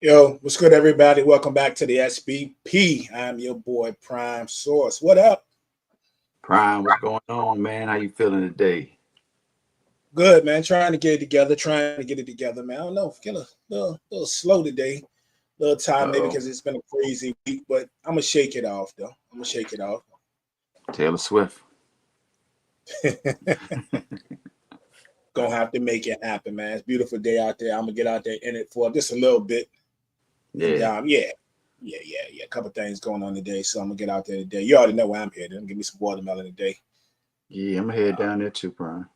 Yo, what's good, everybody? Welcome back to the SBP. I'm your boy Prime Source. What up? Prime, what's going on, man? How you feeling today? Good, man. Trying to get it together. Trying to get it together, man. I don't know. Feeling a little slow today. A little tired, maybe Uh-oh. because it's been a crazy week. But I'm gonna shake it off, though. I'm gonna shake it off. Taylor Swift. Gonna have to make it happen, man. It's a beautiful day out there. I'm gonna get out there in it for just a little bit, and Yeah. yeah. A couple things going on today, so I'm gonna get out there today. You already know where I'm headed. Give me some watermelon today. Yeah, I'm gonna head down there too, Prime.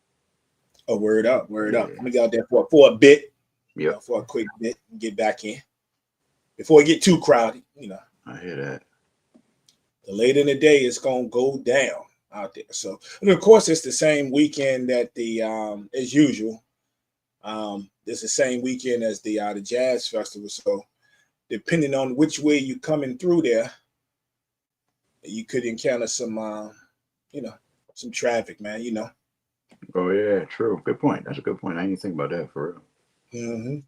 Oh, word up, word up. I'm Yeah. gonna get out there for a bit, Yep. for a quick bit, and get back in before it get too crowded. I hear that. The later in the day, it's gonna go down out there. So, and of course, it's the same weekend that the as usual. It's the same weekend as the jazz festival. So, depending on which way you coming through there, you could encounter some you know, some traffic, man. Oh yeah, true. Good point. That's a good point. I didn't even think about that for real. hmm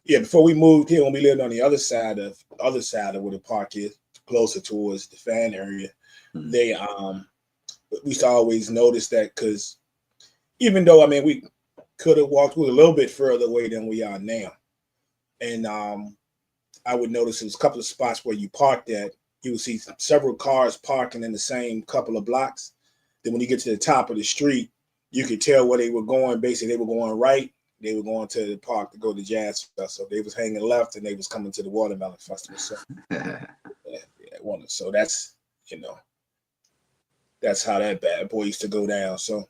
Yeah, before we moved here, when we lived on the other side of where the park is, closer towards the fan area, Mhm. they we used to always notice that because even though we could have walked a little bit further away than we are now, and I would notice there's a couple of spots where you parked at, you would see several cars parking in the same couple of blocks. Then when you get to the top of the street, you could tell where they were going. Basically, they were going right. They were going to the park to go to Jazz Festival. They was hanging left and they was coming to the Watermelon Festival. So so you know that's how that bad boy used to go down. So at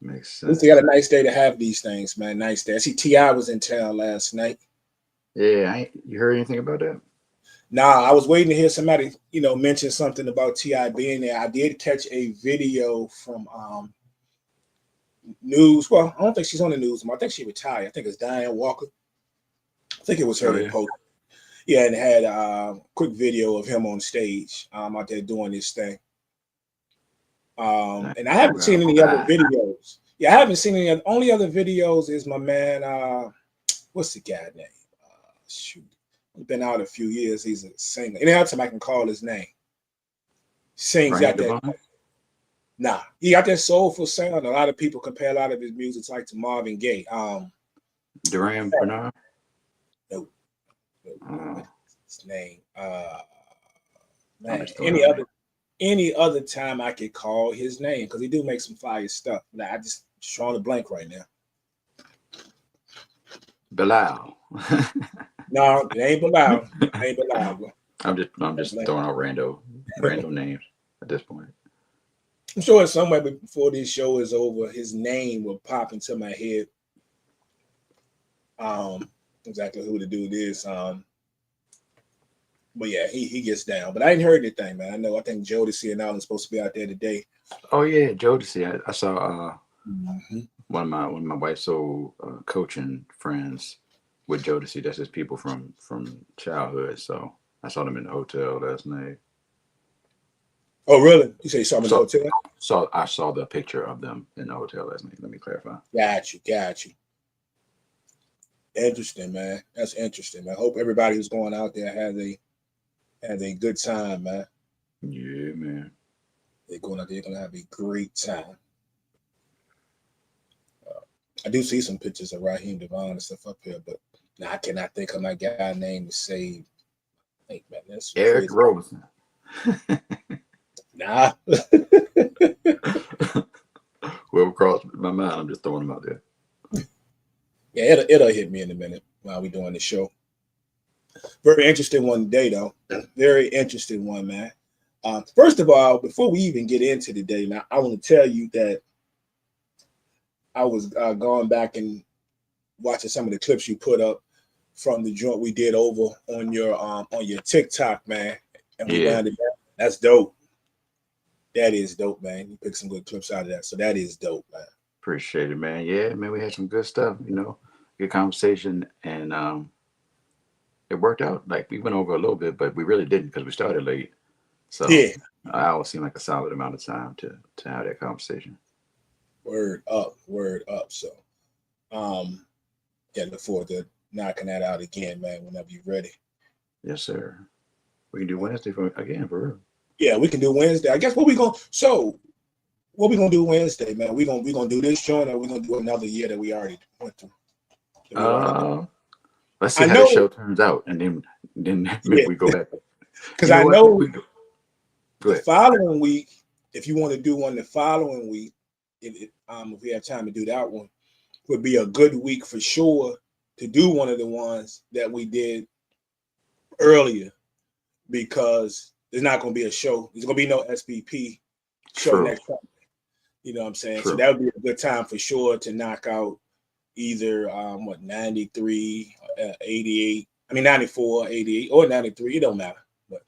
Makes least they got sense. a nice day to have these things, man. Nice day. I see Ti was in town last night. Yeah, you heard anything about that? Nah, I was waiting to hear somebody, mention something about Ti being there. I did catch a video from news. Well, I don't think she's on the news anymore. I think she retired. I think it's Diane Walker. I think it was her Oh that yeah. posted. Yeah, and had a quick video of him on stage out there doing this thing. Nice. And I haven't seen any other Outside. videos. Yeah, I haven't seen any other. Only other videos is my man. What's the guy name? Shoot, he's been out a few years. He's a singer. Any other time I can call his name. Sings Brand out that. Devon? Nah, he got that soulful sound. A lot of people compare a lot of his music like to Marvin Gaye. Duran Bernard? No, no, Uh, what's his name? I'm Man, just throwing any out other names. any other time I could call his name because he do make some fire stuff. Nah, I just drawing a blank right now. Bilal. No, it ain't Bilal. Ain't Bilal, bro. I'm just Blank. throwing out random names at this point. I'm sure somewhere before this show is over, his name will pop into my head. Um, exactly who the dude is. But yeah, he gets down. But I ain't heard anything, man. I think Jodeci and Allen's supposed to be out there today. Oh yeah, Jodeci. I saw Mhm. one of my wife's old coaching friends with Jodeci. That's his people from childhood. So I saw them in the hotel last night. Oh, really? You say you saw him in the So hotel? I saw the picture of them in the hotel last night. Let me clarify. Got you. Interesting, man. That's interesting. I hope everybody who's going out there has a good time, man. Yeah, man. They're going out there, they're gonna have a great time. I do see some pictures of Raheem Devon and stuff up here, but now I cannot think of my guy name to say. Hey, man, that's some Eric crazy. Rosen. Nah. Whoever crossed my mind, I'm just throwing them out there. Yeah, it'll hit me in a minute while we doing the show. Very interesting one today, though. Very interesting one, man. First of all, before we even get into the day, now I want to tell you that I was going back and watching some of the clips you put up from the joint we did over on your TikTok, man, and we Yeah, rounded that. That's dope. That is dope, man. You picked some good clips out of that, so that is dope, man. appreciate it, man. Yeah, man, we had some good stuff. Good conversation, and it worked out. Like we went over a little bit, but we really didn't because we started late. So Yeah, an hour seemed like a solid amount of time to have that conversation. word up, word up. So, um, yeah, look forward to knocking that out again, man. Whenever you're ready. Yes, sir. We can do Wednesday for real. Yeah, we can do Wednesday. I guess what we gonna what we gonna do Wednesday, man? We gonna do this joint, or we gonna do another year that we already went through. That we already did. Uh, let's see I how the know, show turns out, and then maybe yeah, we go back. because You know I what? know Go the ahead. following week, if you want to do one the following week, if we have time to do that one, would be a good week for sure to do one of the ones that we did earlier because there's not going to be a show. There's going to be no SBP show True. next Sunday. You know what I'm saying? So True. that would be a good time for sure to knock out either 93, 88. I mean 94, 88, or 93. It don't matter. But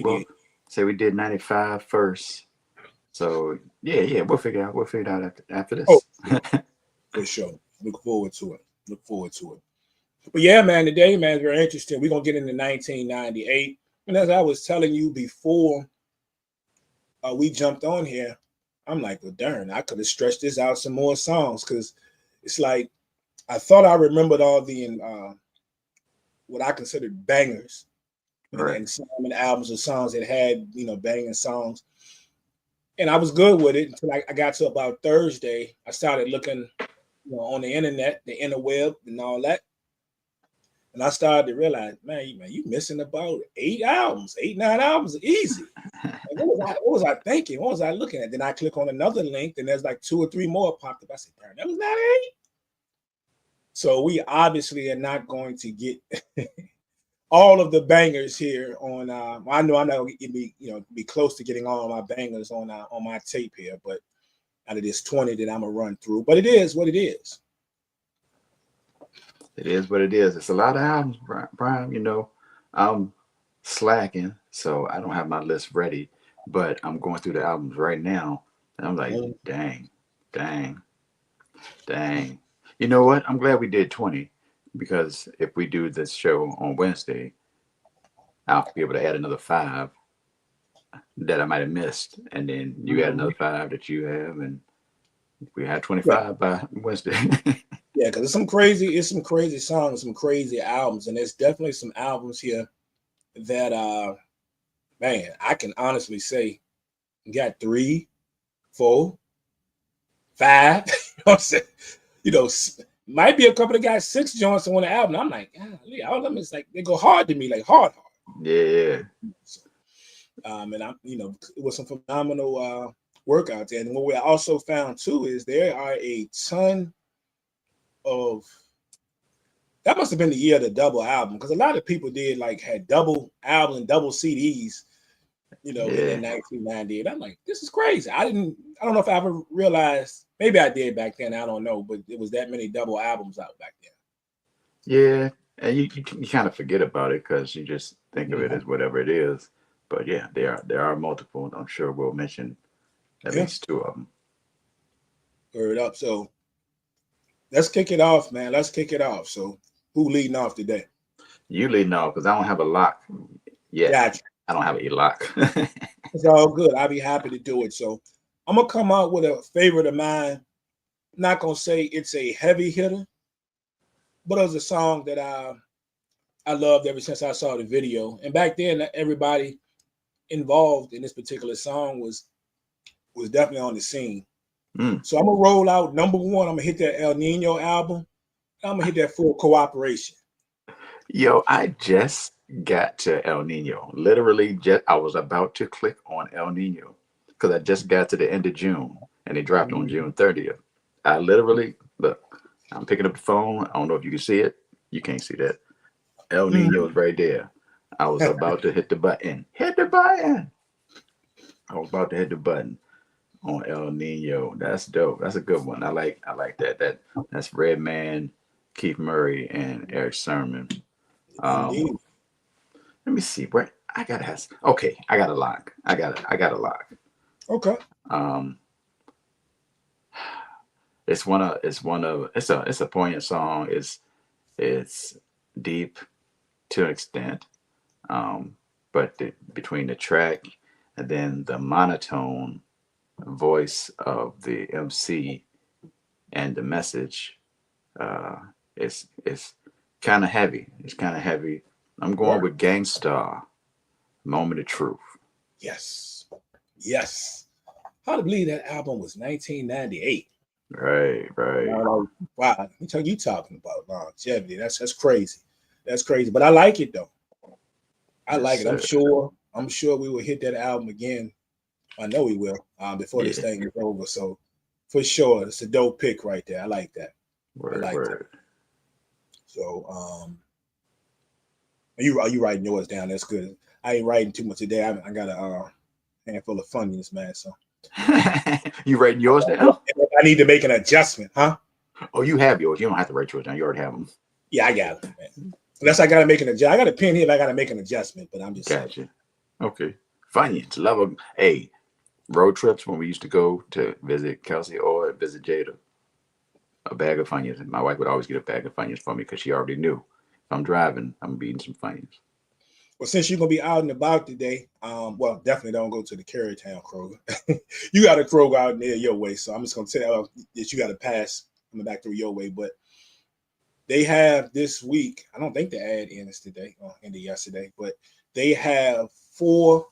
Well, 88. say we did 95 first. So yeah, we'll figure it out after Oh, this. for sure. Look forward to it. Look forward to it. But yeah, man, today, man, is very interesting. We're gonna get into 1998. And as I was telling you before we jumped on here, I'm like, well, darn, I could have stretched this out some more songs because it's like I thought I remembered all the what I considered bangers Right. and some albums or songs that had banging songs, and I was good with it until I got to about Thursday. I started looking, on the internet, the interweb, and all that. And I started to realize, man, you missing about 8 albums, 8, 9 albums, easy. Like, what was I thinking? What was I looking at? Then I click on another link, and there's like 2 or 3 more popped up. I said, darn, that was not 8. So we obviously are not going to get all of the bangers here on. I know I'm not going to be close to getting all my bangers on my tape here, but out of this 20 that I'm gonna run through. But it is what it is. It is what it is. It's a lot of albums, Brian. I'm slacking, so I don't have my list ready. But I'm going through the albums right now, and I'm like, Mm. dang, dang, dang. You know what? I'm glad we did 20 because if we do this show on Wednesday, I'll be able to add another 5 that I might have missed, and then you add Mhm. another 5 that you have, and we had Right. 25 by Wednesday. Yeah, because it's some crazy songs, some crazy albums, and there's definitely some albums here that man, I can honestly say got 3, 4, 5. You know what I'm saying? You know, might be a couple that got 6 joints on the album. I'm like, golly, all of them is like they go hard to me, like hard. Yeah, So, and I'm, it was some phenomenal work out there. And what we also found too is there are a ton of that must have been the year of the double album because a lot of people did like had double album, double CDs, in the yeah. 1998. I'm like, this is crazy. I don't know if I ever realized. Maybe I did back then. I don't know, but it was that many double albums out back Yeah, and you kind of forget about it because you just think of then. it as whatever it is. But yeah, there are multiple. And I'm sure we'll mention at Yeah, least 2 of them. word up. So let's kick it off, man. Let's kick it off. So who leading off today? You lead off because I don't have a lock yet. Gotcha. I don't have a lock. It's all good. I'll be happy to do it. So I'm gonna come out with a favorite of mine. Not gonna say it's a heavy hitter, but it was a song that I loved ever since I saw the video. And back then, everybody involved in this particular song was definitely on the scene. Mm. So I'm gonna roll out number one. I'm gonna hit that El Nino album. I'm gonna hit that Full Cooperation. Yo, I just got to El Nino. Literally, just I was about to click on El Nino because I just got to the end of June and it dropped on Mhm. June 30th. I literally look. I'm picking up the phone. I don't know if you can see it. You can't see that. El Nino is right there. I was about to hit the button. Hit the button. I was about to hit the button on El Nino. That's dope. That's a good one. I like that. That's Redman, Keith Murray, and Eric Sermon. Um, Indeed. let me see. Where I gotta have. Okay, I got a lock. I got a lock. Okay. Um, it's a poignant song. It's deep to an extent. But between the track and then the monotone voice of the MC and the message, uh, it's kind of heavy. It's kind of heavy. I'm going with Gangstar, Moment of Truth. Yes. Yes. Hard to believe that album was 1998. Right, right. Wow, you talking about longevity. That's crazy. That's crazy. But I like it though. I Yes, like it. sir. I'm sure we will hit that album again. I know we will before this Yeah. thing is over. So for sure, it's a dope pick right there. I like that. I Word, like that. word. So are you writing yours down? That's good. I ain't writing too much today. I got a handful of funniness, man. So You writing yours down? I need to make an adjustment, huh? Oh, you have yours. You don't have to write yours down. You already have them. Yeah, I got it, man. Unless I got to make an adjustment. I got a pen here, but I got to make an adjustment. But I'm just saying. Gotcha. Okay. Funyuns. Love them. Hey, road trips when we used to go to visit Kelsey or visit Jada. A bag of Funyuns. My wife would always get a bag of Funyuns for me because she already knew if I'm driving, I'm gonna be eating some Funyuns. Well, since you're gonna be out and about today, well, definitely don't go to the Carytown Kroger. You got a Kroger out near your way, so I'm just gonna tell you that you got to pass coming back through your way. But they have this week. I don't think the ad ends today or ended yesterday, but they have 4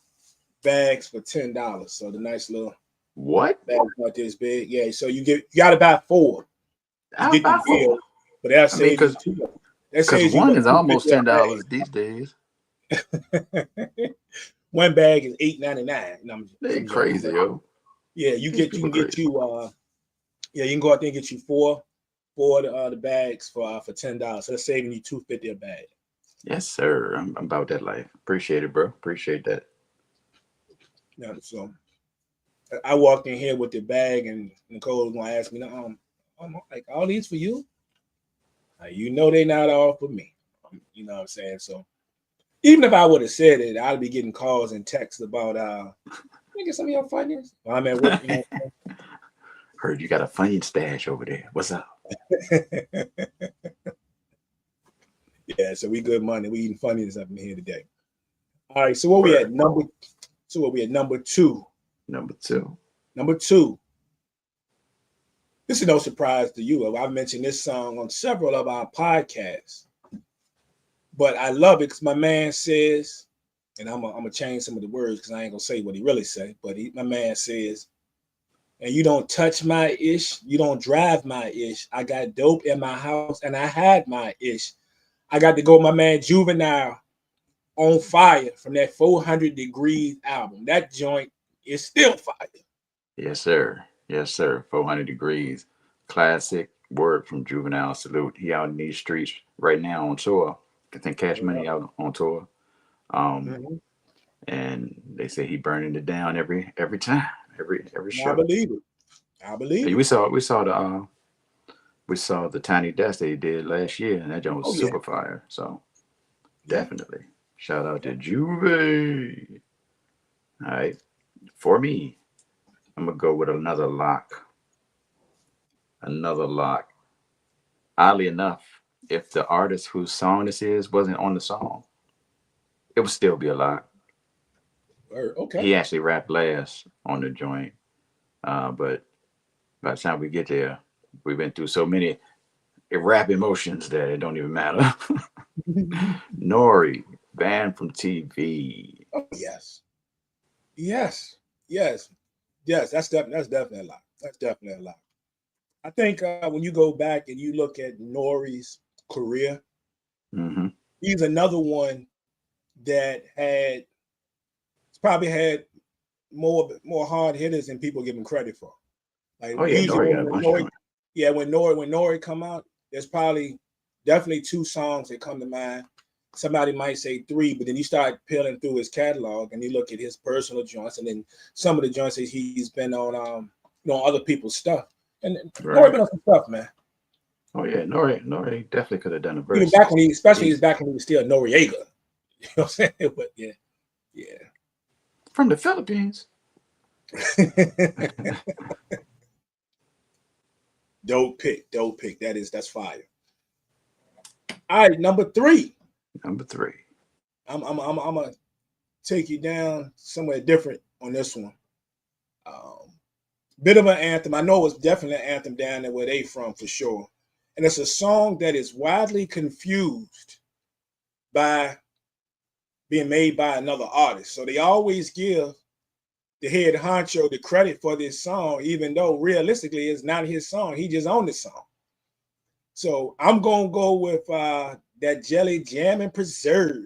bags for $10. So the nice little What? bags not this big. Yeah, so you got to buy 4 to I'll get the buy deal, 4. but that I mean, saves you cause two. That cause saves you one about is almost $2.50 $10 these days. a bag. One bag is $8.99. And They I'm joking, crazy, but yo. yeah, These you people can get crazy. you yeah, you can go out there and get you four of the bags for $10. So that's saving you $2.50 a bag. Yes, sir. I'm about that life. Appreciate it, bro. Appreciate that. Yeah, so I walked in here with the bag, and Nicole was gonna ask me, I'm like, all these for you? You know they not all for me. You know what I'm saying? So even if I would have said it, I'd be getting calls and texts about can I get some of your finance while I'm at work, you know. Heard you got a Funyun stash over there. What's up? Yeah, so we good money. We eating funnies up in here today. All right, so what we Word. at number 2. Number 2. Number 2. This is no surprise to you. I've mentioned this song on several of our podcasts, but I love it because my man says, and I'm gonna change some of the words because I ain't gonna say what he really say, but my man says, and you don't touch my ish, you don't drive my ish. I got dope in my house and I had my ish. I got to go, my man Juvenile on fire from that 400 Degrees album. That joint is still fire. Yes, sir. Yes, sir. 400 degrees. Classic word from Juvenile. Salute. He out in these streets right now on tour. I think Cash Money out on tour. Um, Mm-hmm. and they say he burning it down every time, every I show. believe it. I believe Hey, it. we saw the Tiny Desk they did last year, and that joint was Oh yeah, super fire. So yeah. definitely shout out to Juve. All right, for me, I'm gonna go with another lock. Another lock. Oddly enough, if the artist whose song this is wasn't on the song, it would still be a lock. Okay. He actually rapped last on the joint, but by the time we get there, we've been through so many rap emotions that it don't even matter. Nori, banned from TV. Oh yes, yes, yes, yes. That's definitely a lot. That's definitely a lot. I think when you go back and you look at Nori's career, Mm-hmm. he's another one that probably had more hard hitters than people give him credit for. Like Oh yeah, usually Nori got a when bunch of Nori, joints. yeah, when Nori come out, there's probably definitely 2 songs that come to mind. Somebody might say 3, but then you start peeling through his catalog and you look at his personal joints, and then some of the joints that he's been on, other people's stuff. And Nori Right. been on some stuff, man. Oh yeah, Nori definitely could have done a Even verse. back when especially Easy. back when he was still Noriega. You know what I'm saying? But yeah, From the Philippines. yeah. Dope pick, dope pick. That's fire. All right, number 3. Number 3. I'm gonna take you down somewhere different on this one. Um, Bit of an anthem. I know it's definitely an anthem down there where they from for sure. and it's a song that is widely confused by being made by another artist. So they always give the head honcho the credit for this song, even though realistically it's not his song. He just owned the song. So I'm gonna go with that Jelly Jam and Preserve.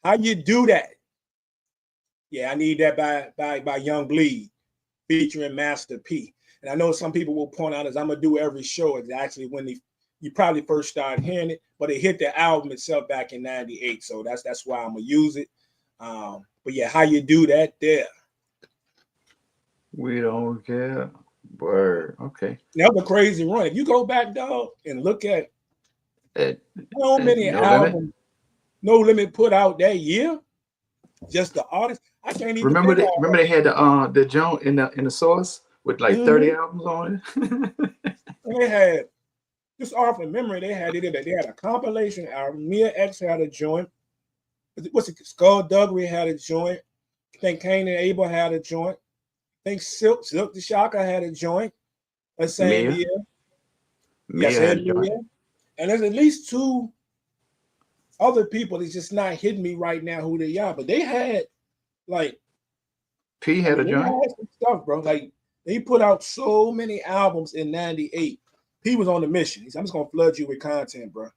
How you do that? Yeah, I need that by Young Bleed, featuring Master P. And I know some people will point out, as I'm gonna do every show, it's actually when you probably first started hearing it, but it hit the album itself back in '98. So that's why I'm gonna use it. But yeah, how you do that there? We don't care. Word. Okay. That was a crazy run. If you go back, dog, and look at so many No Limit. albums No Limit put out that year, just the artist, I can't even Remember think they of remember they had the joint in the source with like 30 albums on it. And they had, just off of memory, they had a compilation album. Mia X had a joint. What's it? Skullduggery had a joint. I think Cain and Abel had a joint. I think Silk the Shocker had a joint that same year. Mia had a joint. Mia. And there's at least two other people that's just not hitting me right now who they are, but they had like P had a joint. Had some stuff, bro. Like they put out so many albums in '98. P was on the mission. I'm just gonna flood you with content, bro.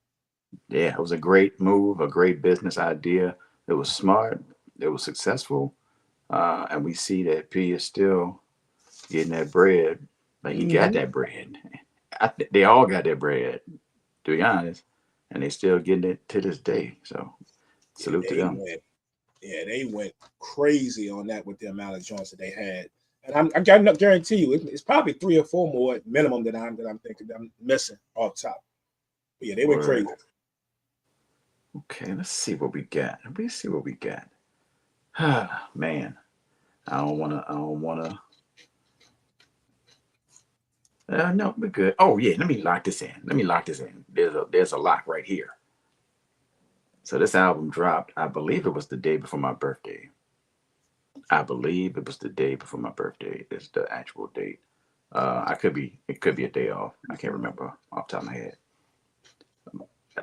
Yeah, it was a great move, a great business idea. It was smart. It was successful, and we see that P is still getting that bread. Like he got that bread. They all got that bread, to be honest, and they still getting it to this day. So salute to them. They went crazy on that with the amount of joints that they had. And I got guarantee you, it's probably 3 or 4 more at minimum that I'm thinking that I'm missing off top. But yeah, they went crazy. Okay, let's see what we got. Man, I don't wanna. No, we're good. Oh yeah, let me lock this in. There's a lock right here. So this album dropped, I believe it was the day before my birthday. It's the actual date. It could be a day off. I can't remember off the top of my head.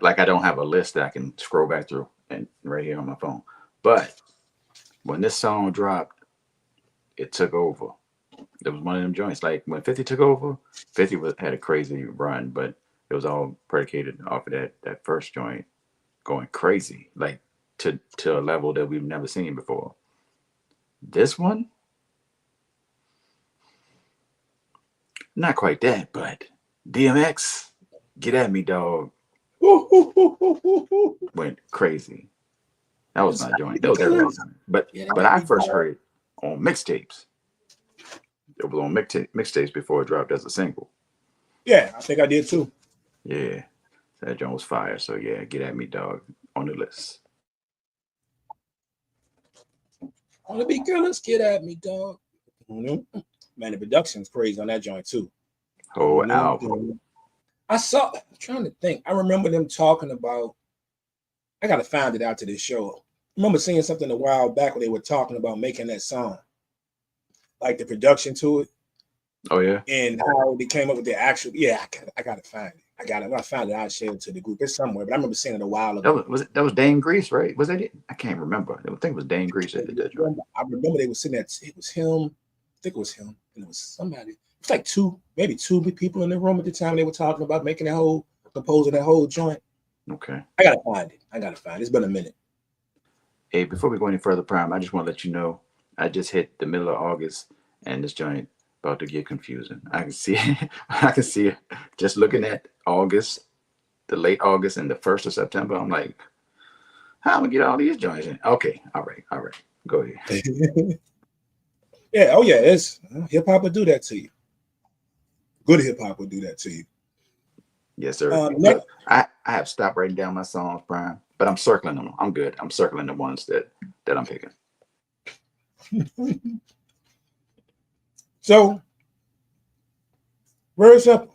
Like I don't have a list that I can scroll back through and right here on my phone. But when this song dropped, it took over. It was one of them joints. Like when 50 took over, 50 had a crazy run, but it was all predicated off of that first joint going crazy, like to a level that we've never seen before. This one, not quite that, but DMX, Get At Me, dog, went crazy. That was my joint. That was everybody's joint. But I first heard it on mixtapes. It was on mixtapes before it dropped as a single. Yeah, I think I did too. Yeah, that joint was fire. So yeah, Get At Me, dog, on the list. All the big girls get at me, dog. Mm-hmm. Man, the production's crazy on that joint too. Whole album. I'm trying to think. I remember them talking about. I gotta find it after this show. I remember seeing something a while back where they were talking about making that song, like the production to it. Oh yeah. And how they came up with the actual. Yeah, I gotta find it. When I found it, I'll share it to the group. It's somewhere, but I remember seeing it a while ago. That was Dane Grease, right? Was that it? I can't remember. I think it was Dane Grease that did that joint. I remember they were sitting at. It was him. I think it was him, and it was somebody. It was like maybe two people in the room at the time. They were talking about composing that whole joint. Okay. I gotta find it. It's been a minute. Hey, before we go any further, Prime, I just want to let you know I just hit the middle of August, and this joint about to get confusing. I can see it. I can see it. Just looking at August, the late August and the 1st of September, I'm like, how am I gonna get all these joints in? Okay, all right. Go ahead. Yeah, oh yeah, it's hip hop will do that to you. Good hip hop will do that to you. Yes, sir. Look, I have stopped writing down my songs, Brian, but I'm circling them. I'm good. I'm circling the ones that I'm picking. So, very simple.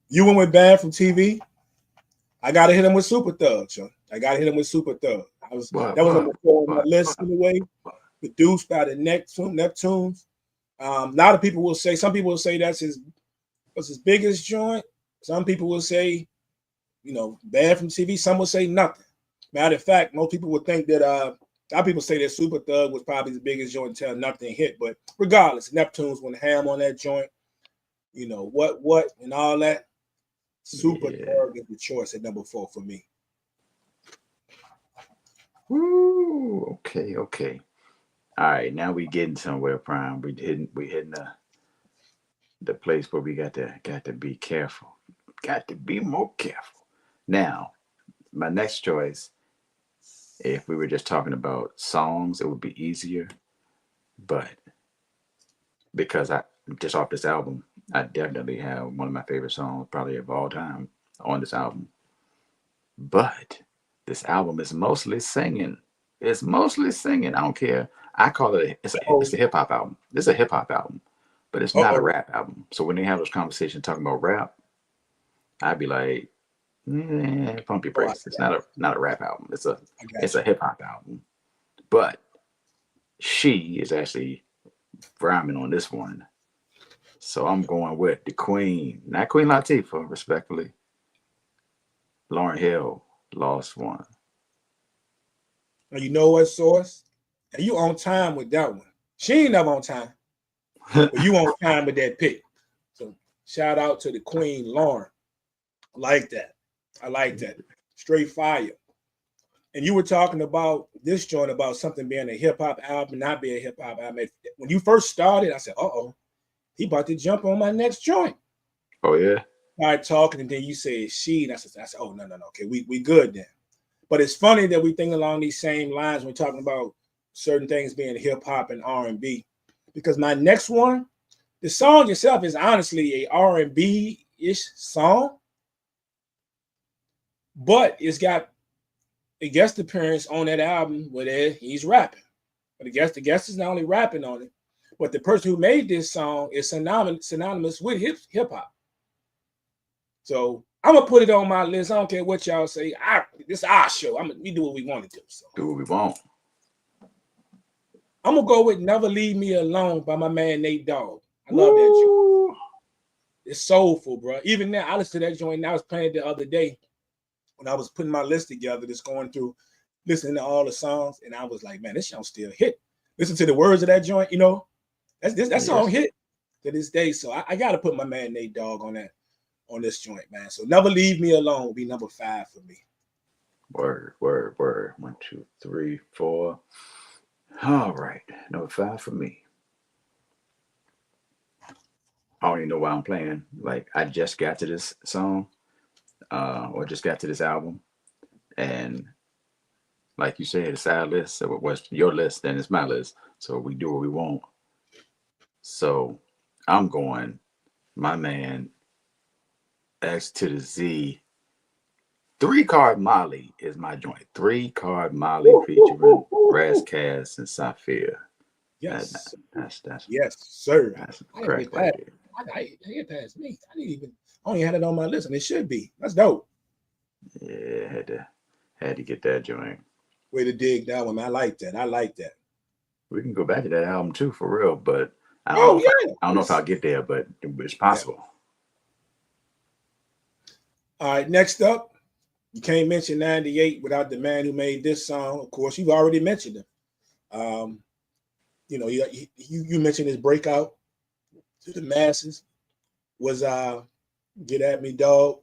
You went with Bad from TV. I gotta hit him with Super Thug, son. That was on my list anyway. Produced by the Neptunes. A lot of people will say, some people will say that's his What's his biggest joint? Some people will say, bad from TV. Some will say nothing. Matter of fact, most people would think that a lot of people say that Super Thug was probably the biggest joint until nothing hit. But regardless, Neptunes went ham on that joint. What and all that. Super Thug is the choice at number 4 for me. Woo, okay. All right, now we getting somewhere, Prime. We hitting the place where we got to be careful. Got to be more careful. Now, my next choice, if we were just talking about songs, it would be easier. But because I just off this album, I definitely have one of my favorite songs, probably of all time, on this album. But this album is mostly singing. It's mostly singing. I don't care. I call it it's a hip hop album. It's a hip hop album, but it's not a rap album. So when they have those conversations talking about rap, I'd be like, pump your brakes. It's not a rap album. It's a hip hop album. But she is actually rhyming on this one. So I'm going with the Queen, not Queen Latifah, respectfully. Lauryn Hill, Lost One. And you know what, Source? And you on time with that one. She ain't never on time. But you on time with that pick. So shout out to the Queen, Lauryn. I like that. Straight fire. And you were talking about this joint about something being a hip hop album, not being a hip hop album. When you first started, I said, he about to jump on my next joint. Oh, yeah. Started talking, and then you said she, and I said, oh, no. Okay, we good then. But it's funny that we think along these same lines when we're talking about certain things being hip hop and R&B. Because my next one, the song itself is honestly a R&B-ish song, but it's got a guest appearance on that album where he's rapping. But the guest is not only rapping on it, but the person who made this song is synonymous with hip hop. So I'm gonna put it on my list. I don't care what y'all say. This is our show. We do what we want to do. So. Do what we want. I'm gonna go with "Never Leave Me Alone" by my man Nate Dogg. I love that joint. It's soulful, bro. Even now, I listened to that joint. I was playing it the other day when I was putting my list together, just going through, listening to all the songs, and I was like, man, this song still hit. Listen to the words of that joint, that song hit to this day. So I got to put my man Nate Dogg on this joint, man. So "Never Leave Me Alone" will be number 5 for me. Word. 1, 2, 3, 4. All right, number 5 for me. I don't even know why I'm playing. Like, I just got to this song, or just got to this album, and like you said, it's our list. So it was your list, then it's my list. So we do what we want. So I'm going, my man, X to the Z. 3-Card Molly is my joint. 3-Card Molly featuring Razzcast and Saphir. Yes. That's yes, sir. That's correct right there. I hit past me. I only had it on my list, and it should be. That's dope. Yeah, had to get that joint. Way to dig that one, man. I like that. We can go back to that album too, for real. But I don't know if I'll get there, but it's possible. Yeah. All right, next up, you can't mention 98 without the man who made this song. Of course, you've already mentioned him. You mentioned his breakout to the masses was "Get At Me, Dog."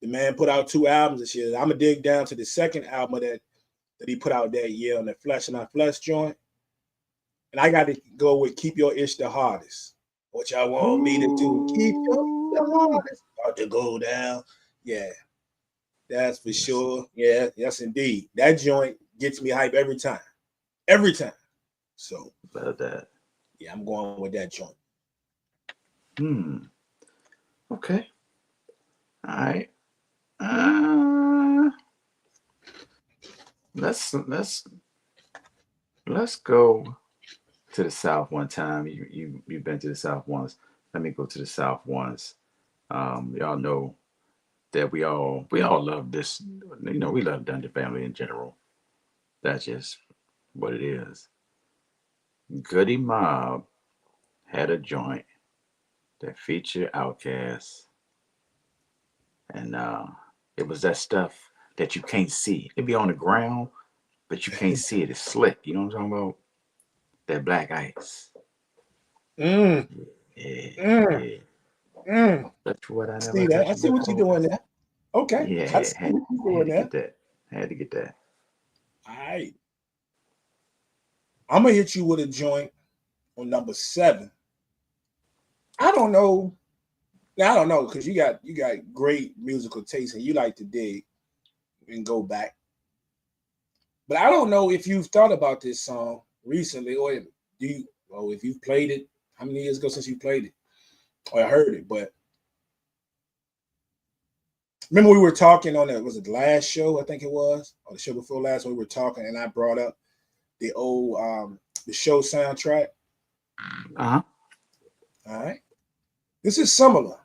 The man put out 2 albums this year. I'm gonna dig down to the second album that he put out that year on the Flesh and My Flesh joint. And I got to go with "Keep Your Ish the Hardest." What y'all want me to do? Keep your the hardest. Start to go down. Yeah, that's for sure. Yeah, yes, indeed. That joint gets me hype every time. Every time. So about that. Yeah, I'm going with that joint. Okay. All right. Let's go to the South one time. You've been to the South once. Let me go to the South once. Y'all know that we all love this. We love Dungeon Family in general. That's just what it is. Goody Mob had a joint that feature Outkast, and it was that stuff that you can't see. It be on the ground, but you can't see it. It's slick. You know what I'm talking about? That black ice. Mm, Yeah, mm, yeah. mm. Touch what I See never that? I touched see what you're before. doing there. Okay, Yeah, I see what you're had doing to there. get that. Had to get that. All right, I'm gonna hit you with a joint on number 7. I don't know. Now, I don't know because you got great musical taste and you like to dig and go back. But I don't know if you've thought about this song recently, or if you've played it. How many years ago since you played it or heard it? But remember we were talking on the last show, I think it was, or the show before last, we were talking and I brought up the old the show soundtrack. Uh huh. All right. This is similar.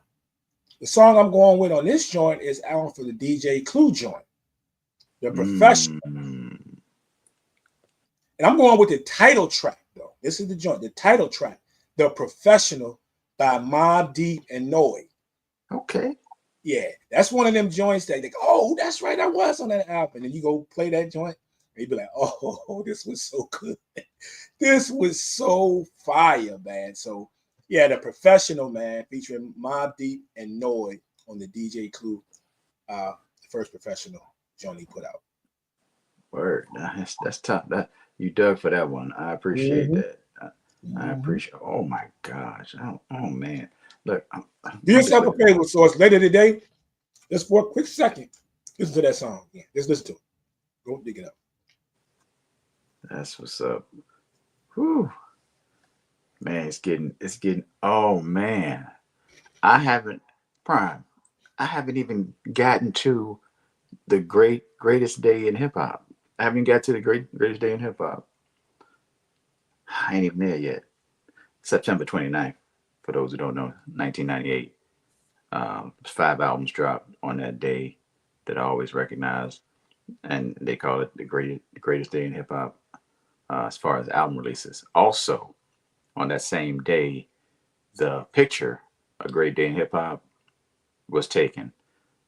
The song I'm going with on this joint is out for the DJ Clue joint, The Professional. Mm. And I'm going with the title track, though. This is the joint, the title track, The Professional by Mobb Deep and Noy. Okay. Yeah, that's one of them joints that they go, oh, that's right, I was on that album. And you go play that joint, and you be like, oh, this was so good. This was so fire, man. So, yeah, The Professional, man, featuring Mobb Deep and Noy on the DJ Clue, the first professional joint he put out. Word. That's tough. That you dug for that one. I appreciate Mm-hmm. that. I Mm-hmm. appreciate. Oh my gosh. Oh man. Look, Do I'm just yourself a looking. favor, Source. Later today, just for a quick second, listen to that song. Yeah, just listen to it. Go dig it up. That's what's up. Whew. Man, it's getting. Oh man, I haven't Prime. I haven't even gotten to the greatest day in hip hop. I haven't got to the greatest day in hip hop. I ain't even there yet. September 29th, for those who don't know, 1998. 5 albums dropped on that day that I always recognize, and they call it the greatest day in hip hop as far as album releases. Also, on that same day, the picture "A Great Day in Hip Hop" was taken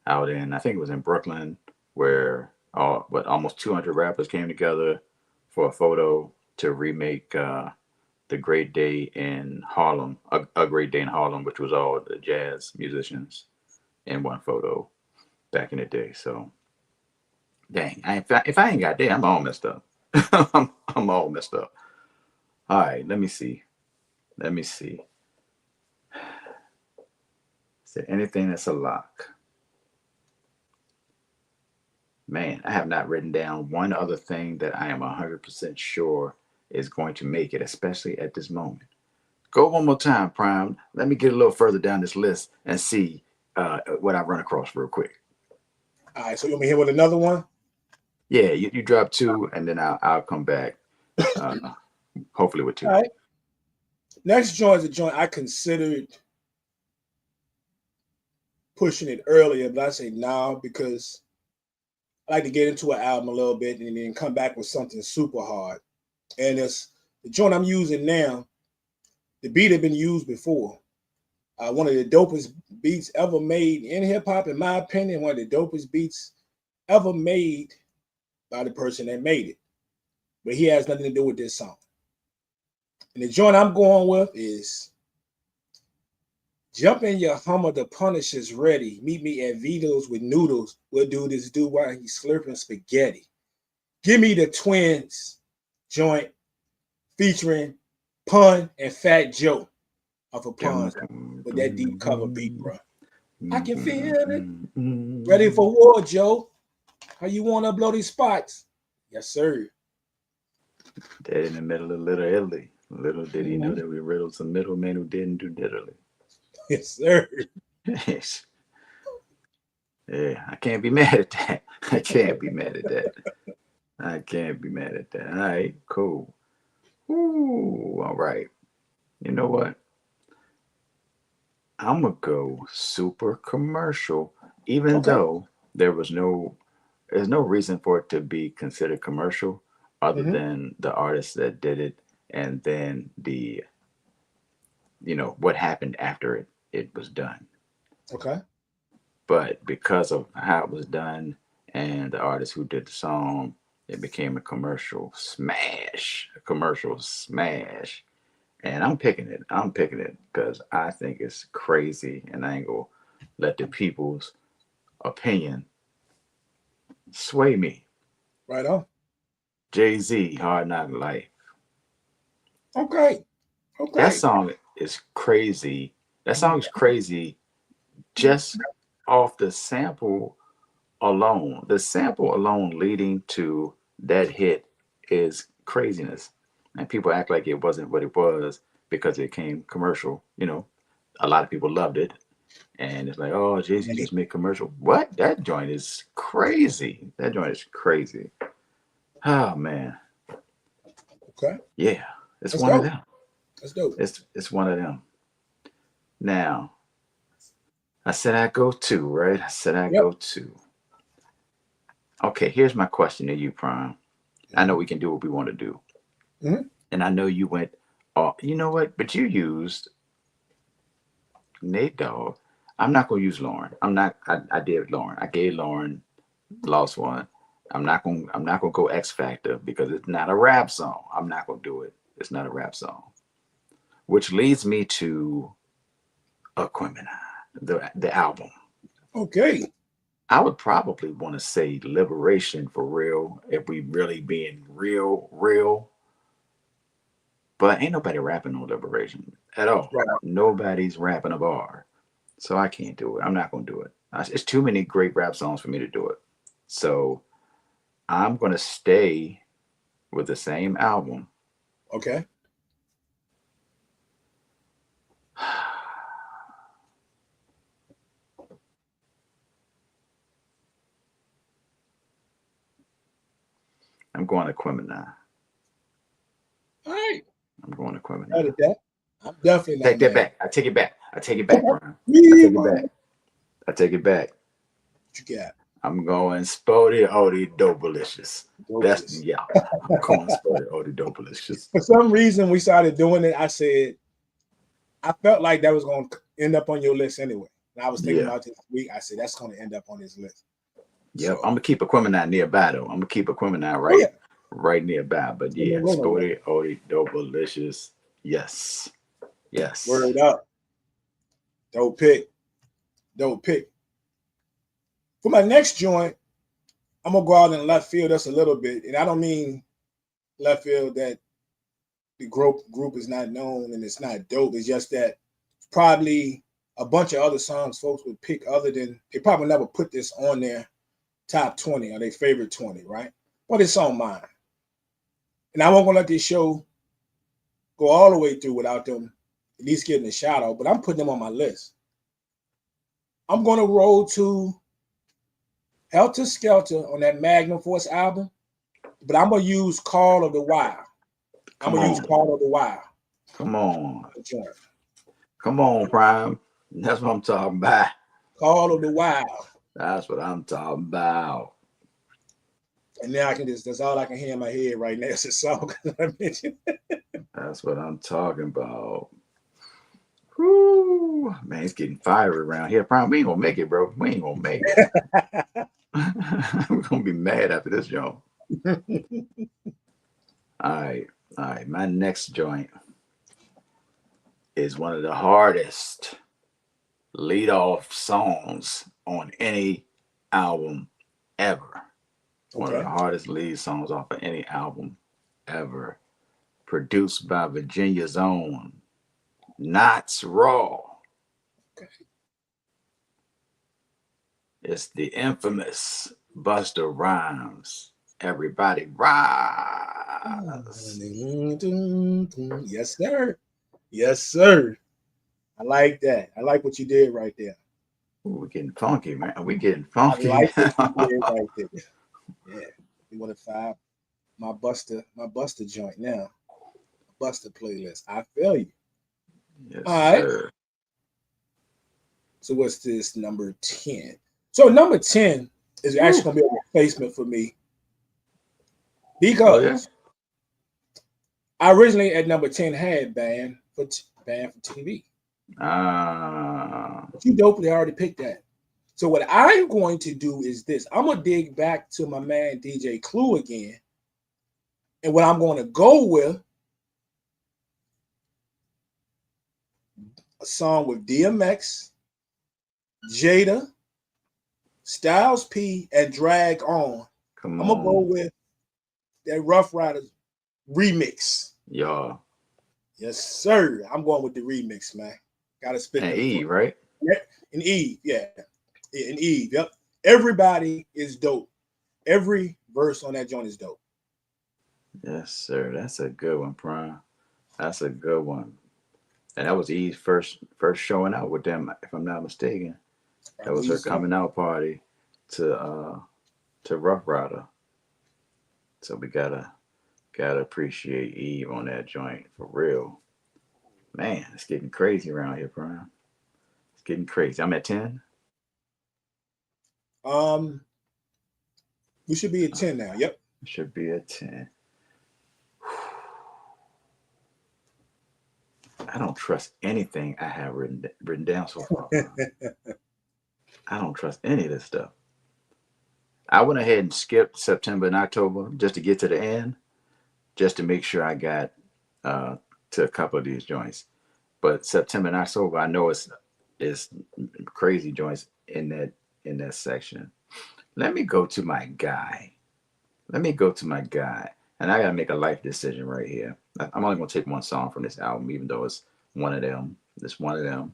out in, I think it was in Brooklyn, where almost 200 rappers came together for a photo to remake the Great Day in Harlem, a Great Day in Harlem, which was all the jazz musicians in one photo back in the day. So, dang, if I ain't got there, I'm all messed up. I'm all messed up. All right, let me see. Let me see. Is there anything that's a lock? Man, I have not written down one other thing that I am 100% sure is going to make it, especially at this moment. Go one more time, Prime. Let me get a little further down this list and see what I run across real quick. All right, so you want me here with another one? Yeah, you drop two, and then I'll come back, uh, hopefully with All two. right. Next joint is a joint I considered pushing it earlier, but I say now because I like to get into an album a little bit and then come back with something super hard. And it's the joint I'm using now. The beat had been used before. One of the dopest beats ever made in hip hop, in my opinion, one of the dopest beats ever made by the person that made it. But he has nothing to do with this song. And the joint I'm going with is Jump in Your Hummer, the Punisher's ready. Meet me at Vito's with noodles. We'll do this do while he's slurping spaghetti. Give me the Twins joint featuring Pun and Fat Joe off of Pun's with that deep cover beat, bro. I can feel it. Ready for war, Joe. How you want to blow these spots? Yes, sir. Dead in the middle of Little Italy. Little did he know Mhm. that we riddled some middlemen who didn't do diddly. Yes, sir. Yes. Yeah, I can't be mad at that. I can't be mad at that. I can't be mad at that. All right, cool. Ooh, all right. You know what? I'm gonna go super commercial, even Okay. though there's no reason for it to be considered commercial other Mm-hmm. than the artist that did it and then what happened after it. it was done. Okay. But because of how it was done and the artist who did the song, it became a commercial smash. A commercial smash. And I'm picking it. I'm picking it because I think it's crazy, and I ain't gonna let the people's opinion sway me. Right on. Jay-Z, Hard Knock Life. Okay. That Okay. song is crazy. That song is crazy just off the sample alone. The sample alone leading to that hit is craziness. And people act like it wasn't what it was because it came commercial. You know, a lot of people loved it. And it's like, oh, Jay-Z just made commercial. What? That joint is crazy. That joint is crazy. Oh man. Okay. Yeah. It's Let's one of go. them. Let's go. It's one of them. Now, I said I go two, right? I said I Yep. go two. Okay, here's my question to you, Prime. I know we can do what we want to do. Mhm. And I know you went, oh, you know what? But you used Nate Dogg. I'm not gonna use Lauren. I did Lauren. I gave Lauren Lost One. I'm not gonna go X Factor because it's not a rap song. I'm not gonna do it. It's not a rap song. Which leads me to Aquemini, the album. Okay. I would probably want to say Liberation for real, if we really being real, real. But ain't nobody rapping on Liberation at all. Right. Nobody's rapping a bar. So I can't do it. I'm not going to do it. It's too many great rap songs for me to do it. So I'm going to stay with the same album. Okay. I'm going to Aquemini. All right. I'm going to Aquemini. Added that. I'm definitely not Take that mad. back. I take it back. I take it back, Brian. I Me, take it man. back. I take it back. What you got? I'm going Spody Odie Dopalicious. That's Dopeless. yeah. I'm going Spody Odie Dopalicious. For some reason, we started doing it. I said, I felt like that was going to end up on your list anyway. And I was thinking Yeah. about this week. I said, that's going to end up on this list. Yep. So, I'm gonna keep Aquemini nearby though. I'm gonna keep Aquemini oh, yeah. right nearby. But yeah, Go nowhere. Spody Odie Dopalicious. Yes. Yes. Word up. Dope pick. Dope pick. For my next joint, I'm going to go out in left field just a little bit. And I don't mean left field that the group is not known and it's not dope. It's just that probably a bunch of other songs folks would pick other than, they probably never put this on their top 20 or their favorite 20, right? But it's on mine. And I won't gonna let this show go all the way through without them at least getting a shout out, but I'm putting them on my list. I'm gonna roll to Helter Skelter on that Magnum Force album, but I'm gonna use Call of the Wild. Come on. Call of the Wild. Come on. Come on, Prime. That's what I'm talking about. Call of the Wild. That's what I'm talking about. And now I can that's all I can hear in my head right now is a song I mentioned. That's what I'm talking about. Whoo, man, it's getting fiery around here. Prime, we ain't gonna make it, bro. We ain't gonna make it. We're gonna be mad after this, joint. All right. My next joint is one of the hardest lead off songs on any album ever. One of the hardest lead songs off of any album ever. Produced by Virginia's own Knots Raw. Okay. It's the infamous Busta Rhymes. Everybody rise. Yes, sir. Yes, sir. I like that. I like what you did right there. Ooh, we're getting funky, man. We're getting I funky. like what you did right there. Yeah. You want to find my Buster joint now. Buster playlist. I feel you. Yes, All right. sir. So what's this number 10? So number 10 is actually going to be a replacement for me because I originally at number 10 had Band for TV. Ah, But you dopely already picked that. So what I'm going to do is this. I'm gonna dig back to my man DJ Clue again. And what I'm going to go with a song with DMX, Jada, Styles P, and Drag On. come I'm gonna go on, with that Rough Riders remix. y'all. Yes, sir. I'm going with the remix, man. Gotta spit And them for E, right? yeah. And Eve, yeah. And Eve, yep. Everybody is dope. Every verse on that joint is dope. Yes, sir. That's a good one, Prime. That's a good one. And that was E's first showing out with them, if I'm not mistaken. I That was believe her so. coming out party to Rough Rider. So we gotta appreciate Eve on that joint for real. Man, it's getting crazy around here, Prime. It's getting crazy. I'm at 10. Um, we should be at 10 now. Yep. Should be at 10. I don't trust anything I have written down so far, Prime. I don't trust any of this stuff. I went ahead and skipped September and October just to get to the end, just to make sure I got uh, to a couple of these joints. But September and October, I know it's crazy joints in that section. Let me go to my guy. Let me go to my guy, and I gotta make a life decision right here. I'm only gonna take one song from this album, even though it's one of them. It's one of them.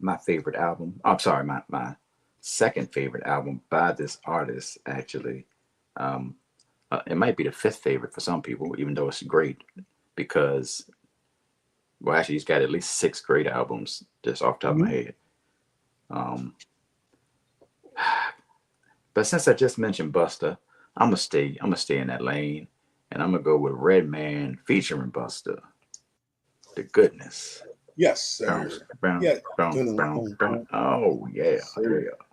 My favorite album. I'm sorry, my second favorite album by this artist actually. Um, it might be the fifth favorite for some people, even though it's great because well, actually, he's got at least six great albums just off the top of my Mhm. head. Um, but since I just mentioned Buster, I'm gonna stay in that lane, and I'm gonna go with Redman featuring Buster. The goodness. Yes, Boom, sir. boom, Yeah. boom, Dun, dun, boom, dun, boom. dun. Oh yeah, Yes, sir. yeah.